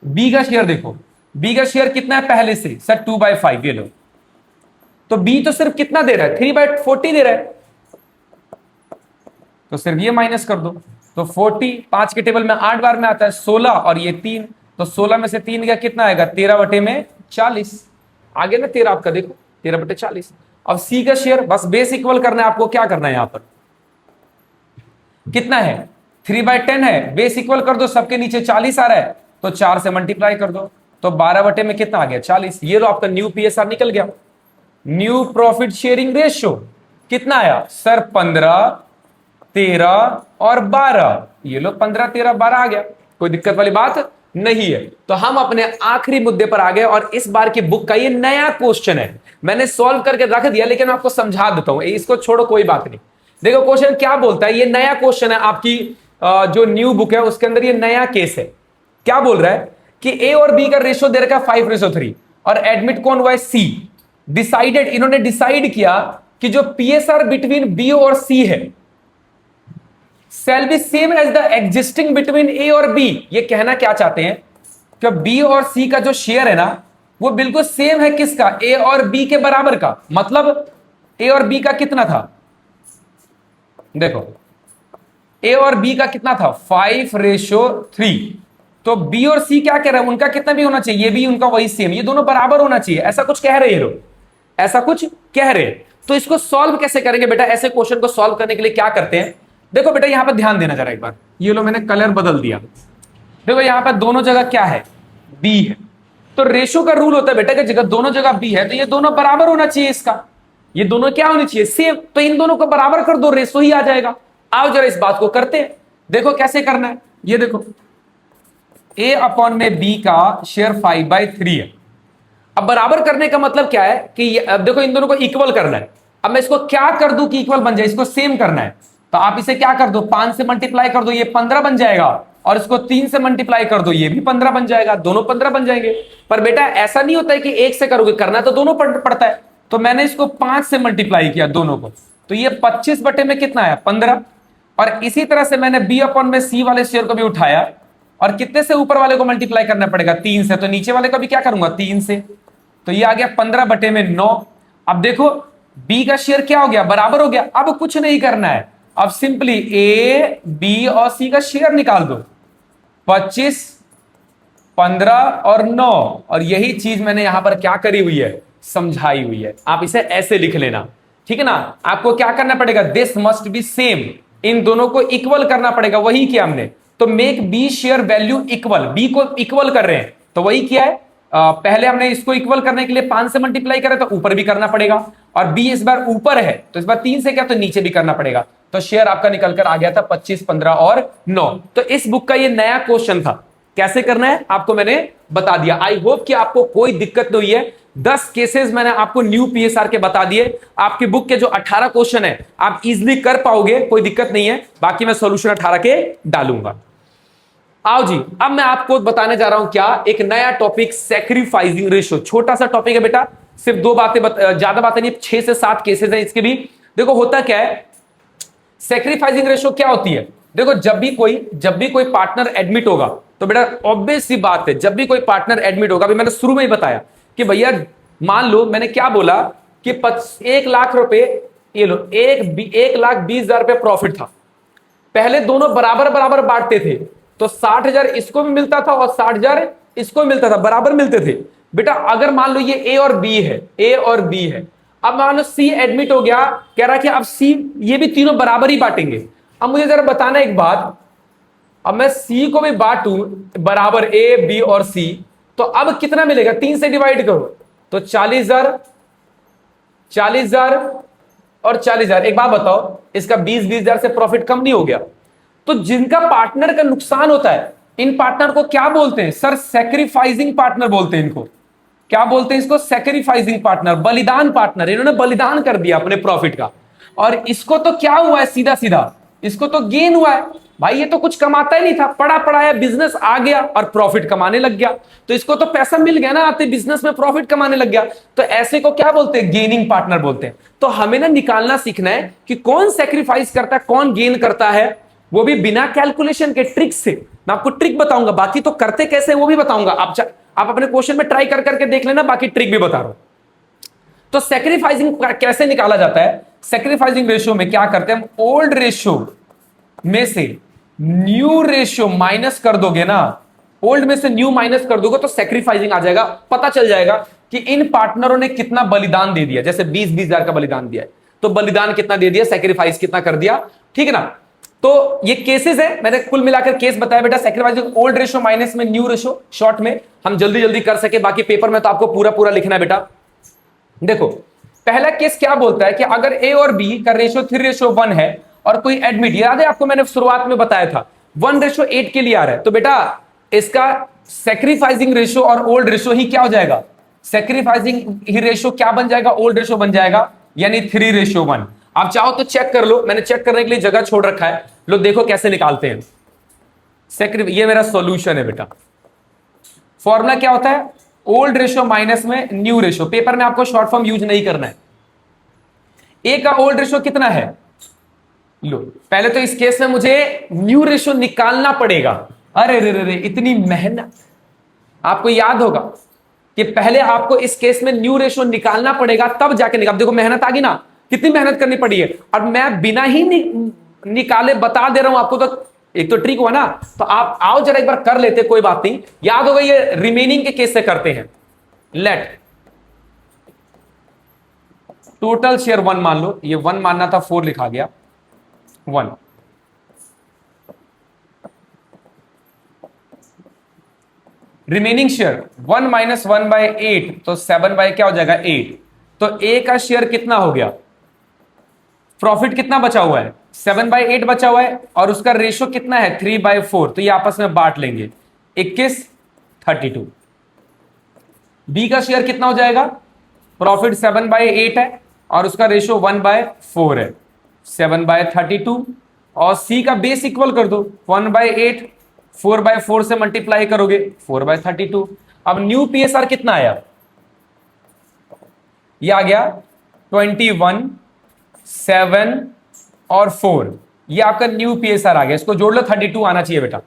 बी का शेयर देखो, बी का शेयर कितना है पहले से? सर 2/5। ये लो, तो बी तो सिर्फ कितना दे रहा है? 3/40 दे रहा है, तो सिर्फ ये माइनस कर दो। तो 40 5 के टेबल में 8 बार में आता है, 16 और ये 3, तो 16 में से 3 गया, कितना आएगा? 13 बटे में 40। आगे ना 13 आपका, देखो 13 बटे 40। अब सी का शेयर, बस बेस इक्वल करना है आपको। क्या करना है यहां पर? कितना है? 3/10 है, बेस इक्वल कर दो, सबके नीचे 40 आ रहा है, तो 4 से मल्टीप्लाई कर दो, तो 12 बटे में कितना आ गया? 40। ये लो, आपका न्यू पीएसआर निकल गया। न्यू प्रॉफिट शेयरिंग रेशियो कितना आया? सर 15, 13 और 12। ये लो, 15, 13, 12 आ गया, कोई दिक्कत वाली बात नहीं है। तो हम अपने आखिरी मुद्दे पर आ गए, और इस बार की बुक का ये नया क्वेश्चन है। मैंने सॉल्व करके रख दिया, लेकिन मैं आपको समझा देता हूं, इसको छोड़ो, कोई बात नहीं। देखो क्वेश्चन क्या बोलता है, ये नया क्वेश्चन है आपकी जो न्यू बुक है उसके अंदर, ये नया केस है। क्या बोल रहा है कि ए और बी का रेशियो दे रखा है 5:3, और एडमिट कौन हुआ है? सी। डिसाइडेड, इन्होंने डिसाइड किया कि जो पीएसआर बिटवीन बी और सी है shall be same as the existing between A और B। ये कहना क्या चाहते हैं कि B और C का जो शेयर है ना, वो बिल्कुल सेम है किसका? A और B के बराबर का। मतलब A और B का कितना था? देखो, A और B का कितना था? 5:3। तो B और C क्या कह रहे हैं? उनका कितना भी होना चाहिए, ये भी उनका वही सेम, ये दोनों बराबर होना चाहिए, ऐसा कुछ कह रहे हैं लोग, ऐसा कुछ कह रहे हैं। तो इसको सॉल्व कैसे करेंगे बेटा? ऐसे क्वेश्चन को सॉल्व करने के लिए क्या करते हैं? देखो बेटा, यहां पर ध्यान देना जरा एक बार। ये लो, मैंने कलर बदल दिया। देखो यहां पर दोनों जगह क्या है? बी है। तो रेशो का रूल होता है बेटा कि जगह दोनों जगह बी है तो ये दोनों बराबर होना चाहिए। इसका ये दोनों क्या होनी चाहिए? सेम। तो इन दोनों को बराबर कर दो, रेशो ही आ जाएगा। आओ जरा इस बात को करते हैं। देखो कैसे करना है, ये देखो, ए अपॉन में बी का शेयर 5/3 है। अब बराबर करने का मतलब क्या है कि अब देखो इन दोनों को इक्वल करना है। अब मैं इसको क्या कर दूं कि इक्वल बन जाए? इसको सेम करना है, तो आप इसे क्या कर दो? 5 से मल्टीप्लाई कर दो, ये 15 बन जाएगा, और इसको 3 से मल्टीप्लाई कर दो, ये भी 15 बन जाएगा, दोनों 15 बन जाएंगे। पर बेटा ऐसा नहीं होता है कि एक से करोगे, करना तो दोनों पड़ता है। तो मैंने इसको 5 से मल्टीप्लाई किया दोनों को, तो ये 25 बटे में कितना है? 15। और इसी तरह से मैंने बी अपॉन में सी वाले शेयर को भी उठाया, और कितने से ऊपर वाले को मल्टीप्लाई करना पड़ेगा? 3 से। तो नीचे वाले का भी क्या करूंगा? 3 से। तो ये आ गया 15 बटे में 9। अब देखो बी का शेयर क्या हो गया? बराबर हो गया। अब कुछ नहीं करना है, अब सिंपली ए, बी और सी का शेयर निकाल दो। 25, 15 और 9, और यही चीज मैंने यहां पर क्या करी हुई है? समझाई हुई है। आप इसे ऐसे लिख लेना, ठीक है ना। आपको क्या करना पड़ेगा? दिस मस्ट बी सेम, इन दोनों को इक्वल करना पड़ेगा। वही किया हमने, तो make B share value equal, B को इक्वल कर रहे हैं तो वही क्या है, पहले हमने इसको इक्वल करने के लिए 5 से मल्टीप्लाई करा तो ऊपर भी करना पड़ेगा, और बी इस बार ऊपर है तो इस बार 3 से क्या तो नीचे भी करना पड़ेगा। तो शेयर आपका निकल कर आ गया था 25, 15 और 9। तो इस बुक का ये नया क्वेश्चन था, कैसे करना है आपको मैंने बता दिया। आई होप कि आपको कोई दिक्कत नहीं है। 10 केसेस मैंने आपको न्यू पीएसआर के बता दिए। आपकी बुक के जो 18 क्वेश्चन है आप इजिली कर पाओगे, कोई दिक्कत नहीं है। बाकी मैं सॉल्यूशन 18 के डालूंगा। आओ जी, अब मैं आपको बताने जा रहा हूं क्या, एक नया टॉपिक, सैक्रिफाइसिंग रेशियो। छोटा सा टॉपिक है बेटा, सिर्फ 2 बातें ज्यादा बातें नहीं, 6 से 7 केसेस हैं इसके भी। देखो होता क्या है, सैक्रिफाइसिंग रेशियो क्या होती है। देखो जब भी कोई पार्टनर एडमिट होगा तो बेटा ऑब्वियस सी बात है, जब भी कोई पार्टनर एडमिट होगा, अभी मैंने शुरू में ही बताया कि भैया मान लो मैंने क्या बोला कि 1 लाख रुपए, ये लो 1,20,000 रुपए प्रॉफिट था। पहले दोनों बराबर बराबर बांटते थे तो 60,000 इसको भी मिलता था और 60,000 इसको भी मिलता था, बराबर मिलते थे। बेटा अगर मान लो ये ए और बी है, अब मान लो सी एडमिट हो गया, कह रहा कि अब सी, ये भी तीनों बराबर ही बांटेंगे। अब मुझे जरा बताना एक बात, अब मैं सी को भी बांटू बराबर ए बी और सी, तो अब कितना मिलेगा, 3 से डिवाइड करो तो 40,000 और 40,000। एक बात बताओ, इसका 20,000 से प्रॉफिट कम नहीं हो गया? तो जिनका पार्टनर का नुकसान होता है, इन पार्टनर को क्या बोलते हैं सर? सैक्रिफाइसिंग पार्टनर बोलते हैं इनको। क्या बोलते हैं इसको? सैक्रिफाइसिंग पार्टनर, बलिदान पार्टनर। इन्होंने बलिदान कर दिया अपने प्रॉफिट का, और इसको तो क्या हुआ है, सीधा सीधा इसको तो गेन हुआ है भाई। ये तो कुछ कमाता ही नहीं था, पड़ा पड़ाया बिजनेस आ गया और प्रॉफिट कमाने लग गया, तो इसको तो पैसा मिल गया ना, आते बिजनेस में प्रॉफिट कमाने लग गया। तो ऐसे को क्या बोलते हैं? गेनिंग पार्टनर बोलते हैं। तो हमें ना निकालना सीखना है कि कौन सैक्रिफाइस करता है, कौन गेन करता है, वो भी बिना कैलकुलेशन के, ट्रिक से। मैं आपको ट्रिक बताऊंगा, बाकी तो करते कैसे वो भी बताऊंगा। आप अपने क्वेश्चन में ट्राई कर करके देख लेना, बाकी ट्रिक भी बता रहा हूं। तो सैक्रिफाइसिंग कैसे निकाला जाता है? सैक्रिफाइसिंग रेशियो में क्या करते हैं हम, ओल्ड रेशियो में से न्यू रेशियो माइनस कर दोगे ना, ओल्ड में से न्यू माइनस कर दोगे तो सैक्रिफाइसिंग आ जाएगा। पता चल जाएगा कि इन पार्टनरों ने कितना बलिदान दे दिया। जैसे 20,000 का बलिदान दिया है, तो बलिदान कितना दे दिया, सैक्रिफाइस कितना कर दिया, ठीक है ना। तो ये केसेस है, मैंने कुल मिलाकर केस बताया बेटा। सैक्रिफाइसिंग ओल्ड रेशियो माइनस में न्यू रेशियो, शॉर्ट में हम जल्दी जल्दी कर सके, बाकी पेपर में तो आपको पूरा पूरा लिखना है बेटा। देखो पहला केस क्या बोलता है कि अगर ए और बी का रेशियो 3:1 है और कोई एडमिट, याद है आपको मैंने शुरुआत में बताया था 1:8 के लिए आ रहा है, तो बेटा इसका सैक्रिफाइसिंग रेशियो और ओल्ड रेशियो ही क्या हो जाएगा, सैक्रिफाइसिंग ही रेशियो क्या बन जाएगा, ओल्ड रेशियो बन जाएगा, यानी 3:1। आप चाहो तो चेक कर लो, मैंने चेक करने के लिए जगह छोड़ रखा है, लो देखो कैसे निकालते हैं। ये मेरा सॉल्यूशन है बेटा। फॉर्मूला क्या होता है, ओल्ड रेशियो माइनस में न्यू रेशियो। पेपर में आपको शॉर्ट फॉर्म यूज नहीं करना है। ए का ओल्ड रेशियो कितना है, लो पहले तो इस केस में मुझे न्यू रेशियो निकालना पड़ेगा। अरे रे रे रे, इतनी मेहनत। आपको याद होगा कि पहले आपको इस केस में न्यू रेशियो निकालना पड़ेगा, तब जाके निकाल। देखो मेहनत आ गई ना, कितनी मेहनत करनी पड़ी है, और मैं बिना ही निकाले बता दे रहा हूं आपको। तो एक तो ट्रिक हुआ ना, तो आप आओ जरा एक बार कर लेते, कोई बात नहीं। याद होगा ये रिमेनिंग के केस से करते हैं। लेट टोटल शेयर 1 मान लो, ये 1 मानना था, 4 लिखा गया 1। रिमेनिंग शेयर 1 - 1/8, तो 7 क्या हो जाएगा 8। तो ए का शेयर कितना हो गया, प्रॉफिट कितना बचा हुआ है, 7/8 बचा हुआ है, और उसका रेशियो कितना है 3/4, तो ये आपस में बांट लेंगे 21, 32। बी का शेयर कितना हो जाएगा, प्रॉफिट 7/8 है और उसका रेशियो 1/4 है, 7/32। और सी का बेस इक्वल कर दो, 1/8 4/4 से मल्टीप्लाई करोगे 4/32। अब न्यू पीएसआर कितना आया, ये आ गया 21, 7 और 4, ये आपका न्यू पीएसआर आ गया। इसको जोड़ लो, 32 आना चाहिए बेटा,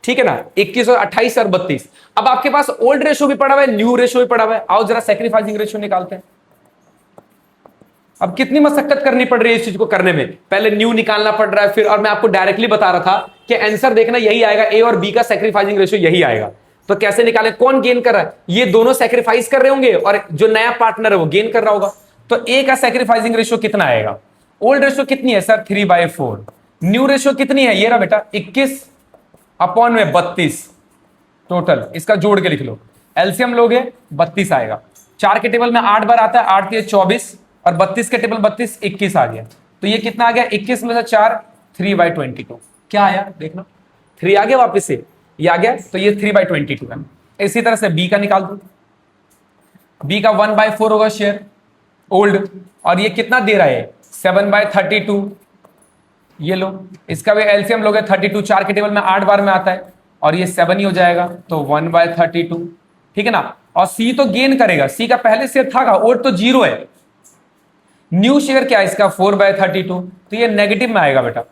ठीक है ना। 21 और 28 और 32। अब आपके पास ओल्ड रेशियो भी पड़ा हुआ है, न्यू रेशियो भी पड़ा हुआ है। आओ जरा सैक्रिफाइसिंग रेशियो निकालते हैं। अब कितनी मशक्कत करनी पड़ रही है इस चीज को करने में, पहले न्यू निकालना पड़ रहा है फिर, और मैं आपको डायरेक्टली बता रहा था कि आंसर देखना यही आएगा, ए और बी का सैक्रिफाइसिंग रेशियो यही आएगा। तो कैसे निकाले, कौन गेन कर रहा है, ये दोनों सैक्रिफाइस कर रहे होंगे और जो नया पार्टनर है वो गेन कर रहा होगा। तो ए का सैक्रिफाइसिंग रेशियो कितना आएगा, ओल्ड रेशियो कितनी है सर 3/4, न्यू रेशियो कितनी है, ये रहा बेटा 21, अपॉन में 32 टोटल, इसका जोड़ के लिख लो। एलसीएम लोगे 32 आएगा। 4 के टेबल में 8 बार आता है, 8 के 24 और 32 के टेबल 32 21 आ गया। तो ये कितना आ गया, 21 में से 4 3/22। क्या आया देखना, 3 आ गया वापस से, ये आ गया, तो ये 3/22 है। इसी तरह से बी का निकाल दो, बी का 1/4 होगा शेयर ओल्ड, और ये कितना दे रहा है 7/32। ये लो, इसका भी एलसीएम लोगे 32, 4 के टेबल में 8 बार में आता है और ये 7 ही हो जाएगा, तो 1/32, ठीक है ना। और सी तो गेन करेगा, सी का पहले शेयर था का, ओल्ड तो 0 है, न्यू शेयर क्या है इसका 4/32, तो ये नेगेटिव में आएगा बेटा।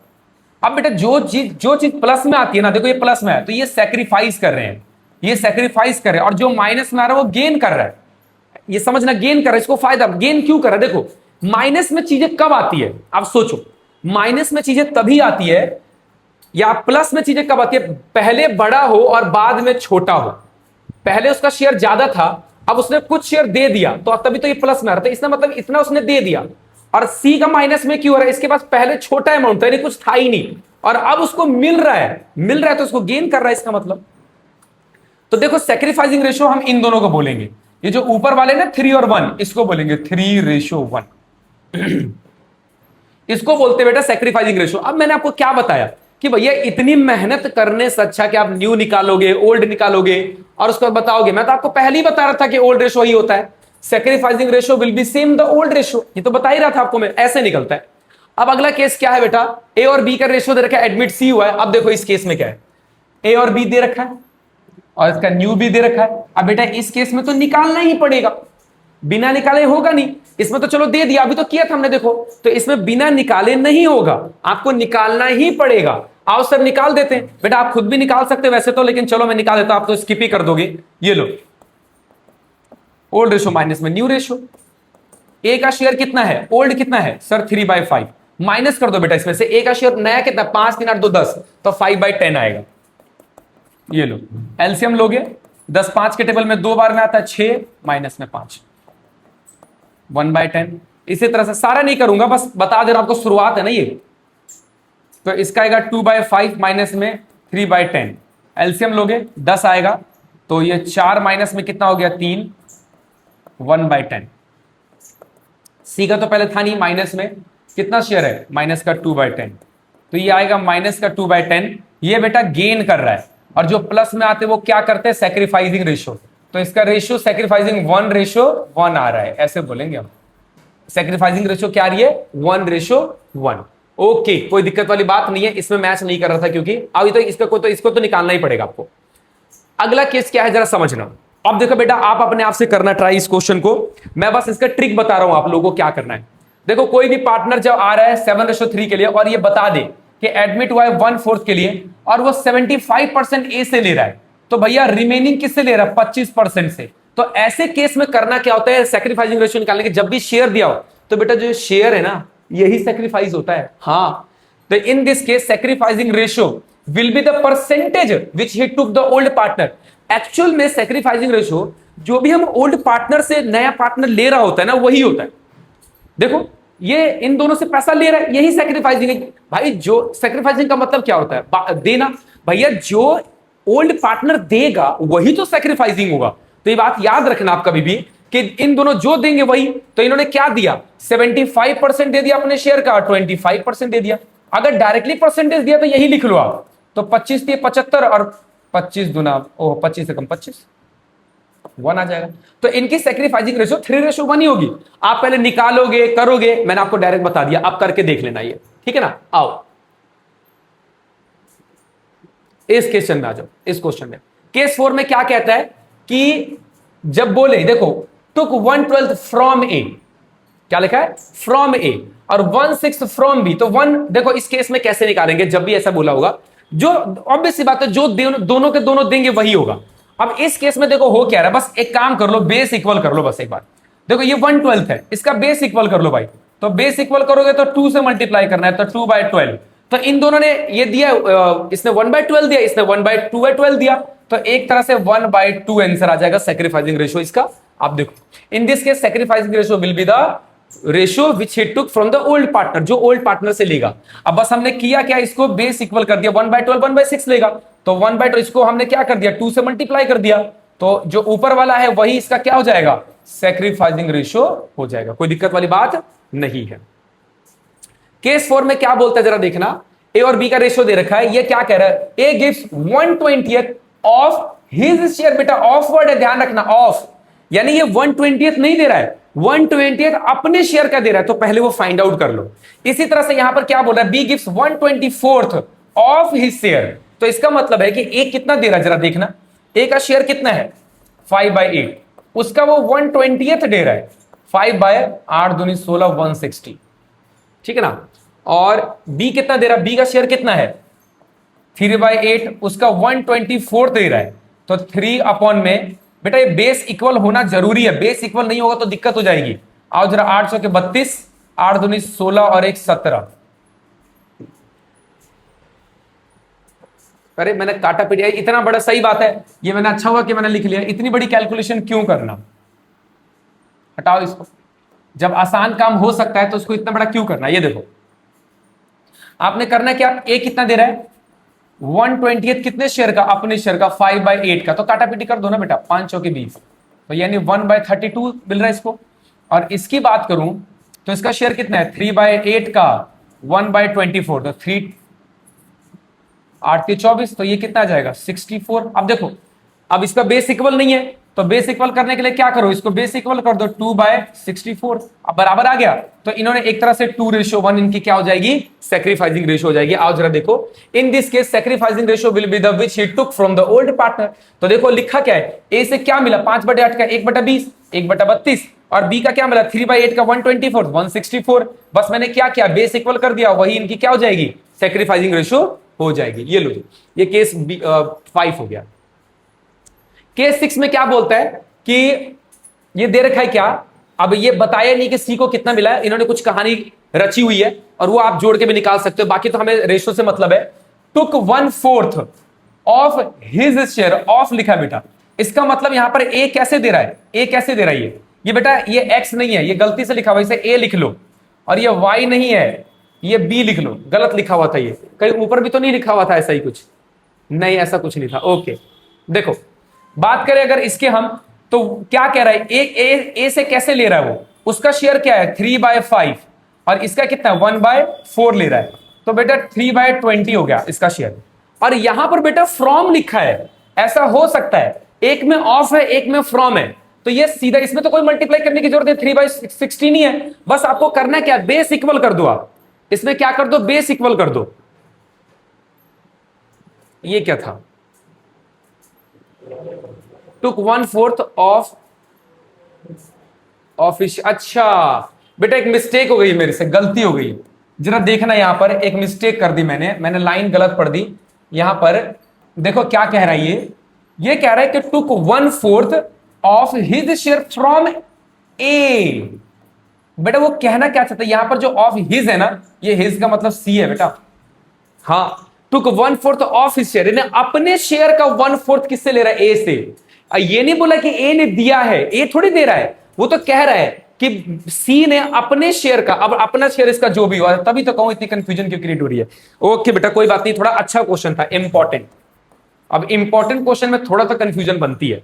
अब बेटा जो चीज प्लस में आती है ना, देखो ये प्लस में है तो ये सैक्रिफाइस कर रहे हैं, ये सैक्रिफाइस कर रहे हैं, और जो माइनस में आ रहा है वो गेन कर रहा है। ये समझना, गेन कर रहा है, इसको फायदा, गेन क्यों कर रहा है। देखो माइनस में चीजें कब आती है, आप सोचो, माइनस में चीजें तभी आती है, या प्लस में चीजें कब आती है, पहले बड़ा हो और बाद में छोटा हो। पहले उसका शेयर ज्यादा था, अब उसने कुछ शेयर दे दिया, तो तभी तो ये प्लस में आ रहा था, इसका मतलब इतना उसने दे दिया। और सी का माइनस में क्यों हो रहा है, इसके पास पहले छोटा अमाउंट था, यानी कुछ था ही नहीं, और अब उसको मिल रहा है तो उसको गेन कर रहा है, इसका मतलब। तो देखो सैक्रिफाइसिंग रेशियो हम इन दोनों को बोलेंगे, ये जो ऊपर वाले ना 3 और 1, इसको बोलेंगे 3:1। इसको बोलते बेटा सैक्रिफाइसिंग रेशियो। अब मैंने आपको क्या बताया कि भैया इतनी मेहनत करने से अच्छा कि आप न्यू निकालोगे, ओल्ड निकालोगे और उसको बताओगे। मैं तो आपको पहले ही बता रहा था कि ओल्ड रेशियो ही होता है, sacrificing ratio will be same the old ratio, ये तो बता ही रहा था आपको मैं, ऐसे निकलता है। अब अगला केस क्या है बेटा, ए और बी का रेशियो दे रखा है, एडमिट सी हुआ है। अब देखो इस केस में क्या है, ए और बी दे रखा है और इसका न्यू भी दे रखा है। अब बेटा इस केस में तो निकालना ही पड़ेगा, बिना निकाले होगा नहीं। इसमें तो चलो दे दिया, अभी तो किया था हमने, देखो तो इसमें बिना निकाले नहीं होगा, आपको निकालना ही पड़ेगा। आओ सर निकाल देते हैं, बेटा आप खुद भी निकाल सकते हैं वैसे तो, लेकिन चलो मैं निकाल देता हूं, आप तो स्किप ही कर दोगे। ये लो, ओल्ड रेशो माइनस में न्यू रेशो, ए का शेयर कितना है, ओल्ड कितना है सर 3/5, माइनस कर दो बेटा इसमें से, ए का शेयर नया कितना 5 3 8 2 10, तो 5/10 आएगा। ये लो एलसीएम लोगे, 10 5 के टेबल में 2 बार में आता है 6 माइनस में 5, 1/10। इसी तरह से सारा नहीं करूंगा, बस बता दे रहा हूं आपको, शुरुआत है ना ये। तो इसका आएगा 2/5 माइनस में 3/10, एलसीएम लोगे 10 आएगा, तो ये 4 माइनस में कितना हो गया 3, 1/10। सी का तो पहले था नहीं, माइनस में कितना शेयर है, माइनस का 2/10, तो ये आएगा माइनस का 2/10। ये बेटा गेन कर रहा है, और जो प्लस में आते हैं वो क्या करते हैं, सैक्रिफाइसिंग रेशियो। तो इसका रेशियो सैक्रिफाइसिंग 1:1 आ रहा है, ऐसे बोलेंगे हम। सैक्रिफाइसिंग रेशियो क्या आ रही है, 1:1। ओके, कोई दिक्कत वाली बात नहीं है, इसमें मैच नहीं कर रहा था क्योंकि अभी तो इसको तो निकालना ही पड़ेगा आपको। अगला केस क्या है जरा समझना। अब देखो बेटा आप अपने आप से करना ट्राई इस क्वेश्चन को, मैं बस इसका ट्रिक बता रहा हूं आप लोगों को क्या करना है। देखो कोई भी पार्टनर जब आ रहा है 7:3 के लिए और ये बता दे कि एडमिट हुआ है 1/4 के लिए और वो 75% ए से ले रहा है, तो भैया रिमेनिंग किससे ले रहा है, 25% से। तो ऐसे केस में करना क्या होता है, सैक्रिफाइसिंग रेशियो निकालने के जब भी शेयर दिया हो तो बेटा जो शेयर है ना यही सैक्रिफाइस होता है। हाँ, तो in this case sacrificing ratio will be the percentage which he took the old partner. Actual में सैक्रिफाइसिंग रेशियो जो भी हम ओल्ड पार्टनर से नया पार्टनर ले रहा होता है ना वही होता है। देखो ये इन दोनों से पैसा ले रहा है, यही सैक्रिफाइसिंग है भाई। जो सैक्रिफाइसिंग का मतलब क्या होता है, देना। भैया जो ओल्ड पार्टनर देगा वही तो सैक्रिफाइसिंग होगा। तो ये बात याद रखना आप कभी भी कि इन दोनों जो देंगे वही। तो इन्होंने क्या दिया, 75% दे दिया अपने शेयर का, 25% दे दिया। अगर डायरेक्टली परसेंटेज दिया तो यही लिख लो आप, तो 25 दिए 75 और 25 दुना 25 से कम 25, 1 आ जाएगा। तो इनकी सैक्रिफाइसिंग रेशियो 3:1 ही होगी। आप पहले निकालोगे करोगे, मैंने आपको डायरेक्ट बता दिया, आप करके देख लेना ये, ठीक है ना। आओ इस क्वेश्चन में आ जाओ। इस क्वेश्चन में केस 4 में क्या कहता है कि जब बोले देखो टुक 1/12 फ्रॉम ए, क्या लिखा है फ्रॉम ए, और 1/6 फ्रॉम बी। तो 1 देखो इस केस में कैसे निकालेंगे, जब भी ऐसा बोला होगा जो ऑब्वियस सी बात है जो दोनों के दोनों देंगे वही होगा। अब इस केस में देखो हो क्या रहा है, बस एक काम कर लो, बेस इक्वल कर लो बस एक बार। देखो ये 1/12 है, इसका बेस इक्वल कर लो भाई। तो बेस इक्वल करोगे तो 2 से मल्टीप्लाई करना है, तो 2/12। तो इन दोनों ने ये दिया, इसने 1/12 दिया, इसने 1/2/12 दिया, तो एक तरह से 1/2 आंसर आ जाएगा सैक्रिफाइसिंग रेशियो इसका। आप देखो in this case sacrificing ratio will be the ratio which he took from the old partner, जो ओल्ड पार्टनर से लेगा। अब बस हमने किया क्या, इसको बेस इक्वल कर दिया, 1/12 1/6 लेगा, तो 1/2 इसको हमने क्या कर दिया 2 से मल्टीप्लाई कर दिया, तो जो ऊपर वाला है वही इसका क्या हो जाएगा सैक्रिफाइसिंग रेशियो हो जाएगा। कोई दिक्कत वाली बात नहीं है। केस 4 में क्या बोलता है जरा देखना, ए और बी का रेशियो दे रखा है, ये क्या कह रहा है A gives 1/20 of his share. बेटा ऑफ वर्ड है, ध्यान रखना ऑफ, यानी ये 1/20 नहीं दे रहा है, 1/20 अपने शेयर का दे रहा है, तो पहले वो फाइंड आउट कर लो। इसी तरह से यहां पर क्या बोल रहा है B gives 1/24 of his share, तो इसका मतलब है कि ए कितना दे रहा है जरा देखना, ए का शेयर कितना है 5/8, उसका वो 1/20 दे रहा है 5/8 दूनी 16 160, ठीक है ना। और बी कितना दे रहा है, बी का शेयर कितना है 3/8, उसका 1/24 दे रहा है, तो 3 अपॉन में बेटा ये बेस इक्वल होना जरूरी है, बेस इक्वल नहीं होगा तो दिक्कत हो जाएगी। आओ जरा 800 के 32, 8 दूनी 16 और 1 17। अरे मैंने काटा पीटा इतना बड़ा, सही बात है, ये मैंने अच्छा हुआ कि मैंने लिख लिया, इतनी बड़ी कैलकुलेशन क्यों करना, हटाओ इसको, जब आसान काम हो सकता है तो उसको इतना बड़ा क्यों करना। ये देखो आपने करना क्या, ए कितना दे रहा है 1/20 कितने शेयर का अपने शेयर का 5/8 का, तो काटा पीटी कर दो ना बेटा 5 के 20, तो यानी 1/32 मिल रहा है इसको। और इसकी बात करूं तो इसका शेयर कितना है 3/8 का 1/24, तो 3 8 के 24, तो ये कितना आ जाएगा 64। अब देखो अब इसका बेस इक्वल नहीं है, तो बेस इक्वल करने के लिए क्या करो, इसको बेस इक्वल कर दो 2/64, अब बराबर आ गया। तो इन्होंने एक तरह से 2:1 इनकी क्या हो जाएगी सैक्रिफाइसिंग रेशियो हो जाएगी। आओ जरा देखो, in this case sacrificing ratio will be the which he took from the old partner. तो देखो लिखा क्या है, ए से क्या मिला 5/8 का 1/20 1/32, और बी का क्या मिला 3/8 का 1/24 164, बस मैंने क्या किया बेस इक्वल कर दिया, वही इनकी क्या हो जाएगी सैक्रिफाइसिंग रेशियो हो जाएगी। ये लो जी, ये केस 5 हो गया। केस 6 में क्या बोलता है कि ये दे रखा है क्या, अब ये बताया नहीं कि सी को कितना मिला है, इन्होंने कुछ कहानी रची हुई है और वो आप जोड़ के भी निकाल सकते हो, बाकी तो हमें रेशियो से मतलब है। टुक 1/4 ऑफ हिज शेयर ऑफ लिखा बेटा, इसका मतलब यहां पर ए कैसे दे रहा है, ए कैसे दे रहा है ये बेटा ये एक्स नहीं है, ये गलती से लिखा हुआ, इसे ए लिख लो, और ये वाई नहीं है ये बी लिख लो, गलत लिखा हुआ था, ये कहीं ऊपर भी तो नहीं लिखा हुआ था ऐसा ही कुछ, नहीं ऐसा कुछ नहीं था। ओके देखो बात करें अगर इसके हम, तो क्या कह रहा है ए से कैसे ले रहा है वो, उसका शेयर क्या है 3/5 और इसका कितना 1/4 ले रहा है, तो बेटा 3/20 हो गया इसका शेयर। और यहां पर बेटा फ्रॉम लिखा है, ऐसा हो सकता है एक में ऑफ है एक में फ्रॉम है, तो ये सीधा, इसमें तो कोई मल्टीप्लाई करने की जरूरत है 3/16 ही है, बस आपको करना क्या बेस इक्वल कर दो, आप इसमें क्या कर दो बेस इक्वल कर दो। ये क्या था टुक 1/4 ऑफ अच्छा बेटा एक मिस्टेक हो गई मेरे से, गलती हो गई, जरा देखना यहां पर एक मिस्टेक कर दी मैंने लाइन गलत पढ़ दी। यहां पर देखो क्या कह रहा है ये कह रहा है कि टुक 1/4 ऑफ हिज शेयर फ्रॉम ए। बेटा वो कहना क्या चाहता है, यहां पर जो ऑफ हिज है ना, ये हिज का मतलब सी है बेटा, हाँ टुक 1/4 ऑफ हिज शेयर, अपने शेयर का 1/4 किससे ले रहा है ए से। ये नहीं बोला कि ए ने दिया है, ए थोड़ी दे रहा है, वो तो कह रहा है कि सी ने अपने शेयर का, अब अपना शेयर इसका जो भी हुआ, तभी तो कहूं इतनी कंफ्यूजन क्यों क्रिएट हो रही है। ओके बेटा कोई बात नहीं, थोड़ा अच्छा क्वेश्चन था इंपॉर्टेंट, अब इंपॉर्टेंट क्वेश्चन में थोड़ा सा कंफ्यूजन बनती है।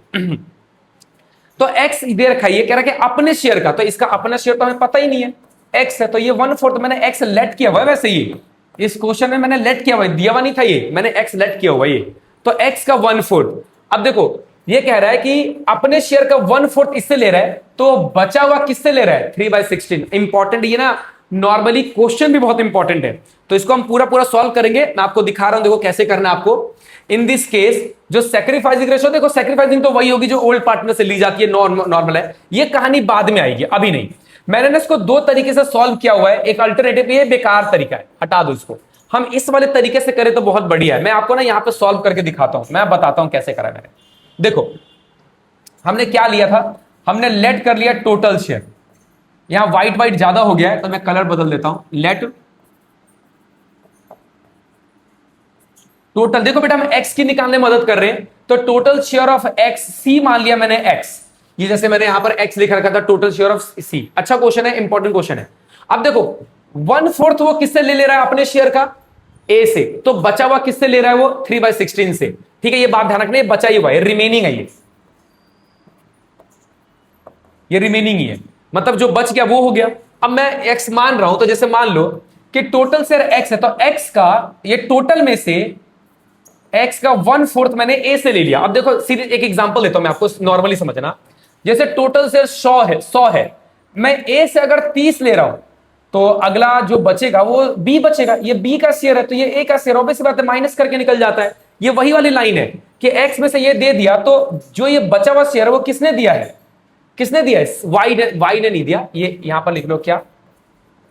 तो एक्स दे रखा है, ये कह रहा है कि अपने शेयर का, तो इसका अपना शेयर तो हमें पता ही नहीं है, एक्स है, तो ये 1/4 मैंने एक्स लेट किया हुआ है, वैसे ही इस क्वेश्चन में मैंने लेट किया हुआ है, दिया हुआ नहीं था ये, मैंने एक्स लेट किया हुआ है, ये तो एक्स का 1/4। अब देखो ये कह रहा है कि अपने शेयर का 1/4 इससे ले रहा है, तो बचा हुआ किससे ले रहा है 3/16। इंपॉर्टेंट ये ना, नॉर्मली क्वेश्चन भी बहुत इंपॉर्टेंट है, तो इसको हम पूरा सॉल्व करेंगे, मैं आपको दिखा रहा हूं, देखो कैसे करना है आपको। इन दिस केस जो सैक्रिफाइसिंग रेशियो, देखो सैक्रिफाइसिंग तो वही होगी जो ओल्ड पार्टनर से ली जाती है, नॉर्मल है, ये कहानी बाद में आएगी अभी नहीं। मैंने इसको दो तरीके से सॉल्व किया हुआ है, एक अल्टरनेटिव, ये बेकार तरीका है, हटा दो इसको, हम इस वाले तरीके से करें तो बहुत बढ़िया है। मैं आपको ना यहां पे सॉल्व करके दिखाता हूं, मैं बताता हूं कैसे करा मैंने। देखो हमने क्या लिया था, हमने लेट कर लिया टोटल शेयर, यहां व्हाइट ज्यादा हो गया है तो मैं कलर बदल देता हूं, लेट टोटल। देखो बेटा हम एक्स की निकालने में मदद कर रहे हैं, तो टोटल शेयर ऑफ एक्स सी मान लिया मैंने एक्स, ये जैसे मैंने यहां पर एक्स लिख रखा था, टोटल शेयर ऑफ सी। अच्छा क्वेश्चन है, इंपॉर्टेंट क्वेश्चन है। अब देखो 1/4 वो किससे ले रहा है अपने शेयर का, ए से, तो बचा हुआ किससे ले रहा है वो 3/16 से। ठीक है, ये बात ध्यान रखना, ये बचा ही हुआ है, रिमेनिंग है, ये रिमेनिंग ही है, मतलब जो बच गया वो हो गया। अब मैं एक्स मान रहा हूं, तो जैसे मान लो कि टोटल शेयर एक्स है, तो एक्स का ये टोटल में से एक्स का 1/4 मैंने ए से ले लिया। अब देखो सीधे एक एग्जांपल देता हूं मैं आपको, नॉर्मली समझना। जैसे टोटल शेयर 100 है, मैं ए से अगर 30 ले रहा हूं, तो अगला जो बचेगा वो बी बचेगा। ये बी का शेयर है, तो ये ए का शेयर, ऑब्वियस बात है, माइनस करके निकल जाता है। ये वही वाली लाइन है कि एक्स में से ये दे दिया, तो जो ये बचा हुआ शेयर है वो किसने दिया है, किसने दिया है, वाई ने नहीं दिया, ये यहां पर लिख लो क्या,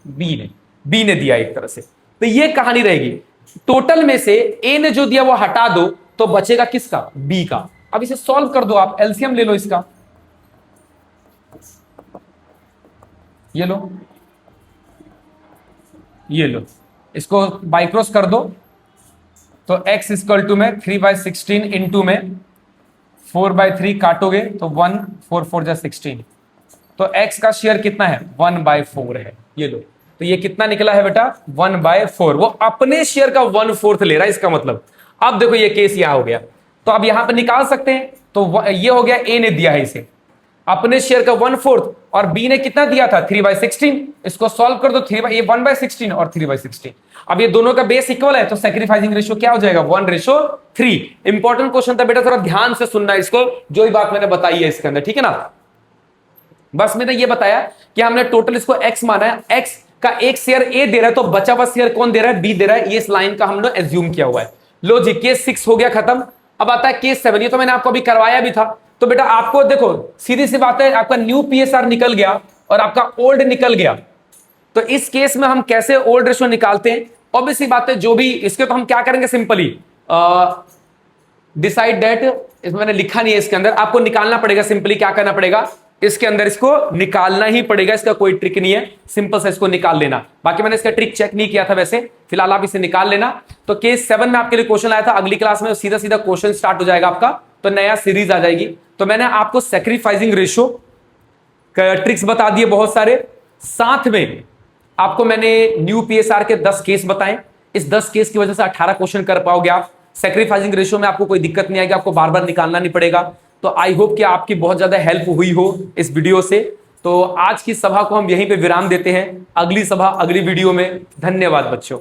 बी ने दिया एक तरह से। तो ये कहानी रहेगी, टोटल में से ए ने जो दिया वो हटा दो, तो बचेगा किसका, बी का। अब इसे सॉल्व कर दो, आप एलसीएम ले लो इसका, ये लो, ये लो, इसको बाई क्रॉस कर दो, तो x इक्वल टू में 3/16 इंटू में 4/3 काटोगे तो 1, 4 4 जा 16, तो x का शेयर कितना है 1/4 है, ये लो। तो ये कितना निकला है बेटा 1/4, वो अपने शेयर का 1/4 ले रहा है, इसका मतलब। अब देखो ये केस यहां हो गया, तो अब यहां पर निकाल सकते हैं, तो ये हो गया, ए ने दिया है इसे अपने शेयर का 1/4, और बी ने कितना दिया था 3/16, इसको सॉल्व कर दो, 3 1/16 और 3/16। अब ये दोनों का बेस इक्वल है, तो सैक्रिफाइसिंग रेशियो क्या हो जाएगा 1:3। इंपॉर्टेंट क्वेश्चन था बेटा, थोड़ा ध्यान से सुनना इसको, जो ही बात मैंने बताई है इसके अंदर, ठीक है ना। बस मैंने ये बताया कि हमने टोटल इसको एक्स माना है, एक्स का एक शेयर ए दे रहा है, तो बचा हुआ शेयर कौन दे रहा है, बी दे रहा है, ये इस लाइन का हमने एज्यूम किया हुआ है। लो जी, केस 6 हो गया खत्म। अब आता है केस 7, ये तो मैंने आपको अभी करवाया भी था। तो बेटा आपको देखो सीधी सी बात है, आपका न्यू पीएसआर निकल गया और आपका ओल्ड निकल गया, तो इस केस में हम कैसे ओल्ड रेशियो निकालते हैं, ऑब्वियसली बात है, जो भी इसके तो हम क्या करेंगे, सिंपली डिसाइड दैट, इसमें मैंने लिखा नहीं है, इसके अंदर आपको निकालना पड़ेगा, सिंपली क्या करना पड़ेगा, इसके अंदर इसको निकालना ही पड़ेगा, इसका कोई ट्रिक नहीं है, सिंपल से इसको निकाल लेना। बाकी मैंने इसका ट्रिक चेक नहीं किया था, वैसे फिलहाल आप इसे निकाल लेना। तो केस 7 में आपके लिए क्वेश्चन आया था, अगली क्लास में सीधा सीधा क्वेश्चन स्टार्ट हो जाएगा आपका, तो नया सीरीज आ जाएगी। तो मैंने आपको सैक्रिफाइसिंग रेशियो ट्रिक्स बता दिए बहुत सारे, साथ में आपको मैंने न्यू पीएसआर के 10 केस बताए। इस 10 केस की वजह से 18 क्वेश्चन कर पाओगे आप। सैक्रिफाइसिंग रेशियो में आपको कोई दिक्कत नहीं आएगी, आपको बार बार निकालना नहीं पड़ेगा। तो आई होप कि आपकी बहुत ज्यादा हेल्प हुई हो इस वीडियो से। तो आज की सभा को हम यहीं पे विराम देते हैं, अगली सभा अगली वीडियो में। धन्यवाद बच्चों।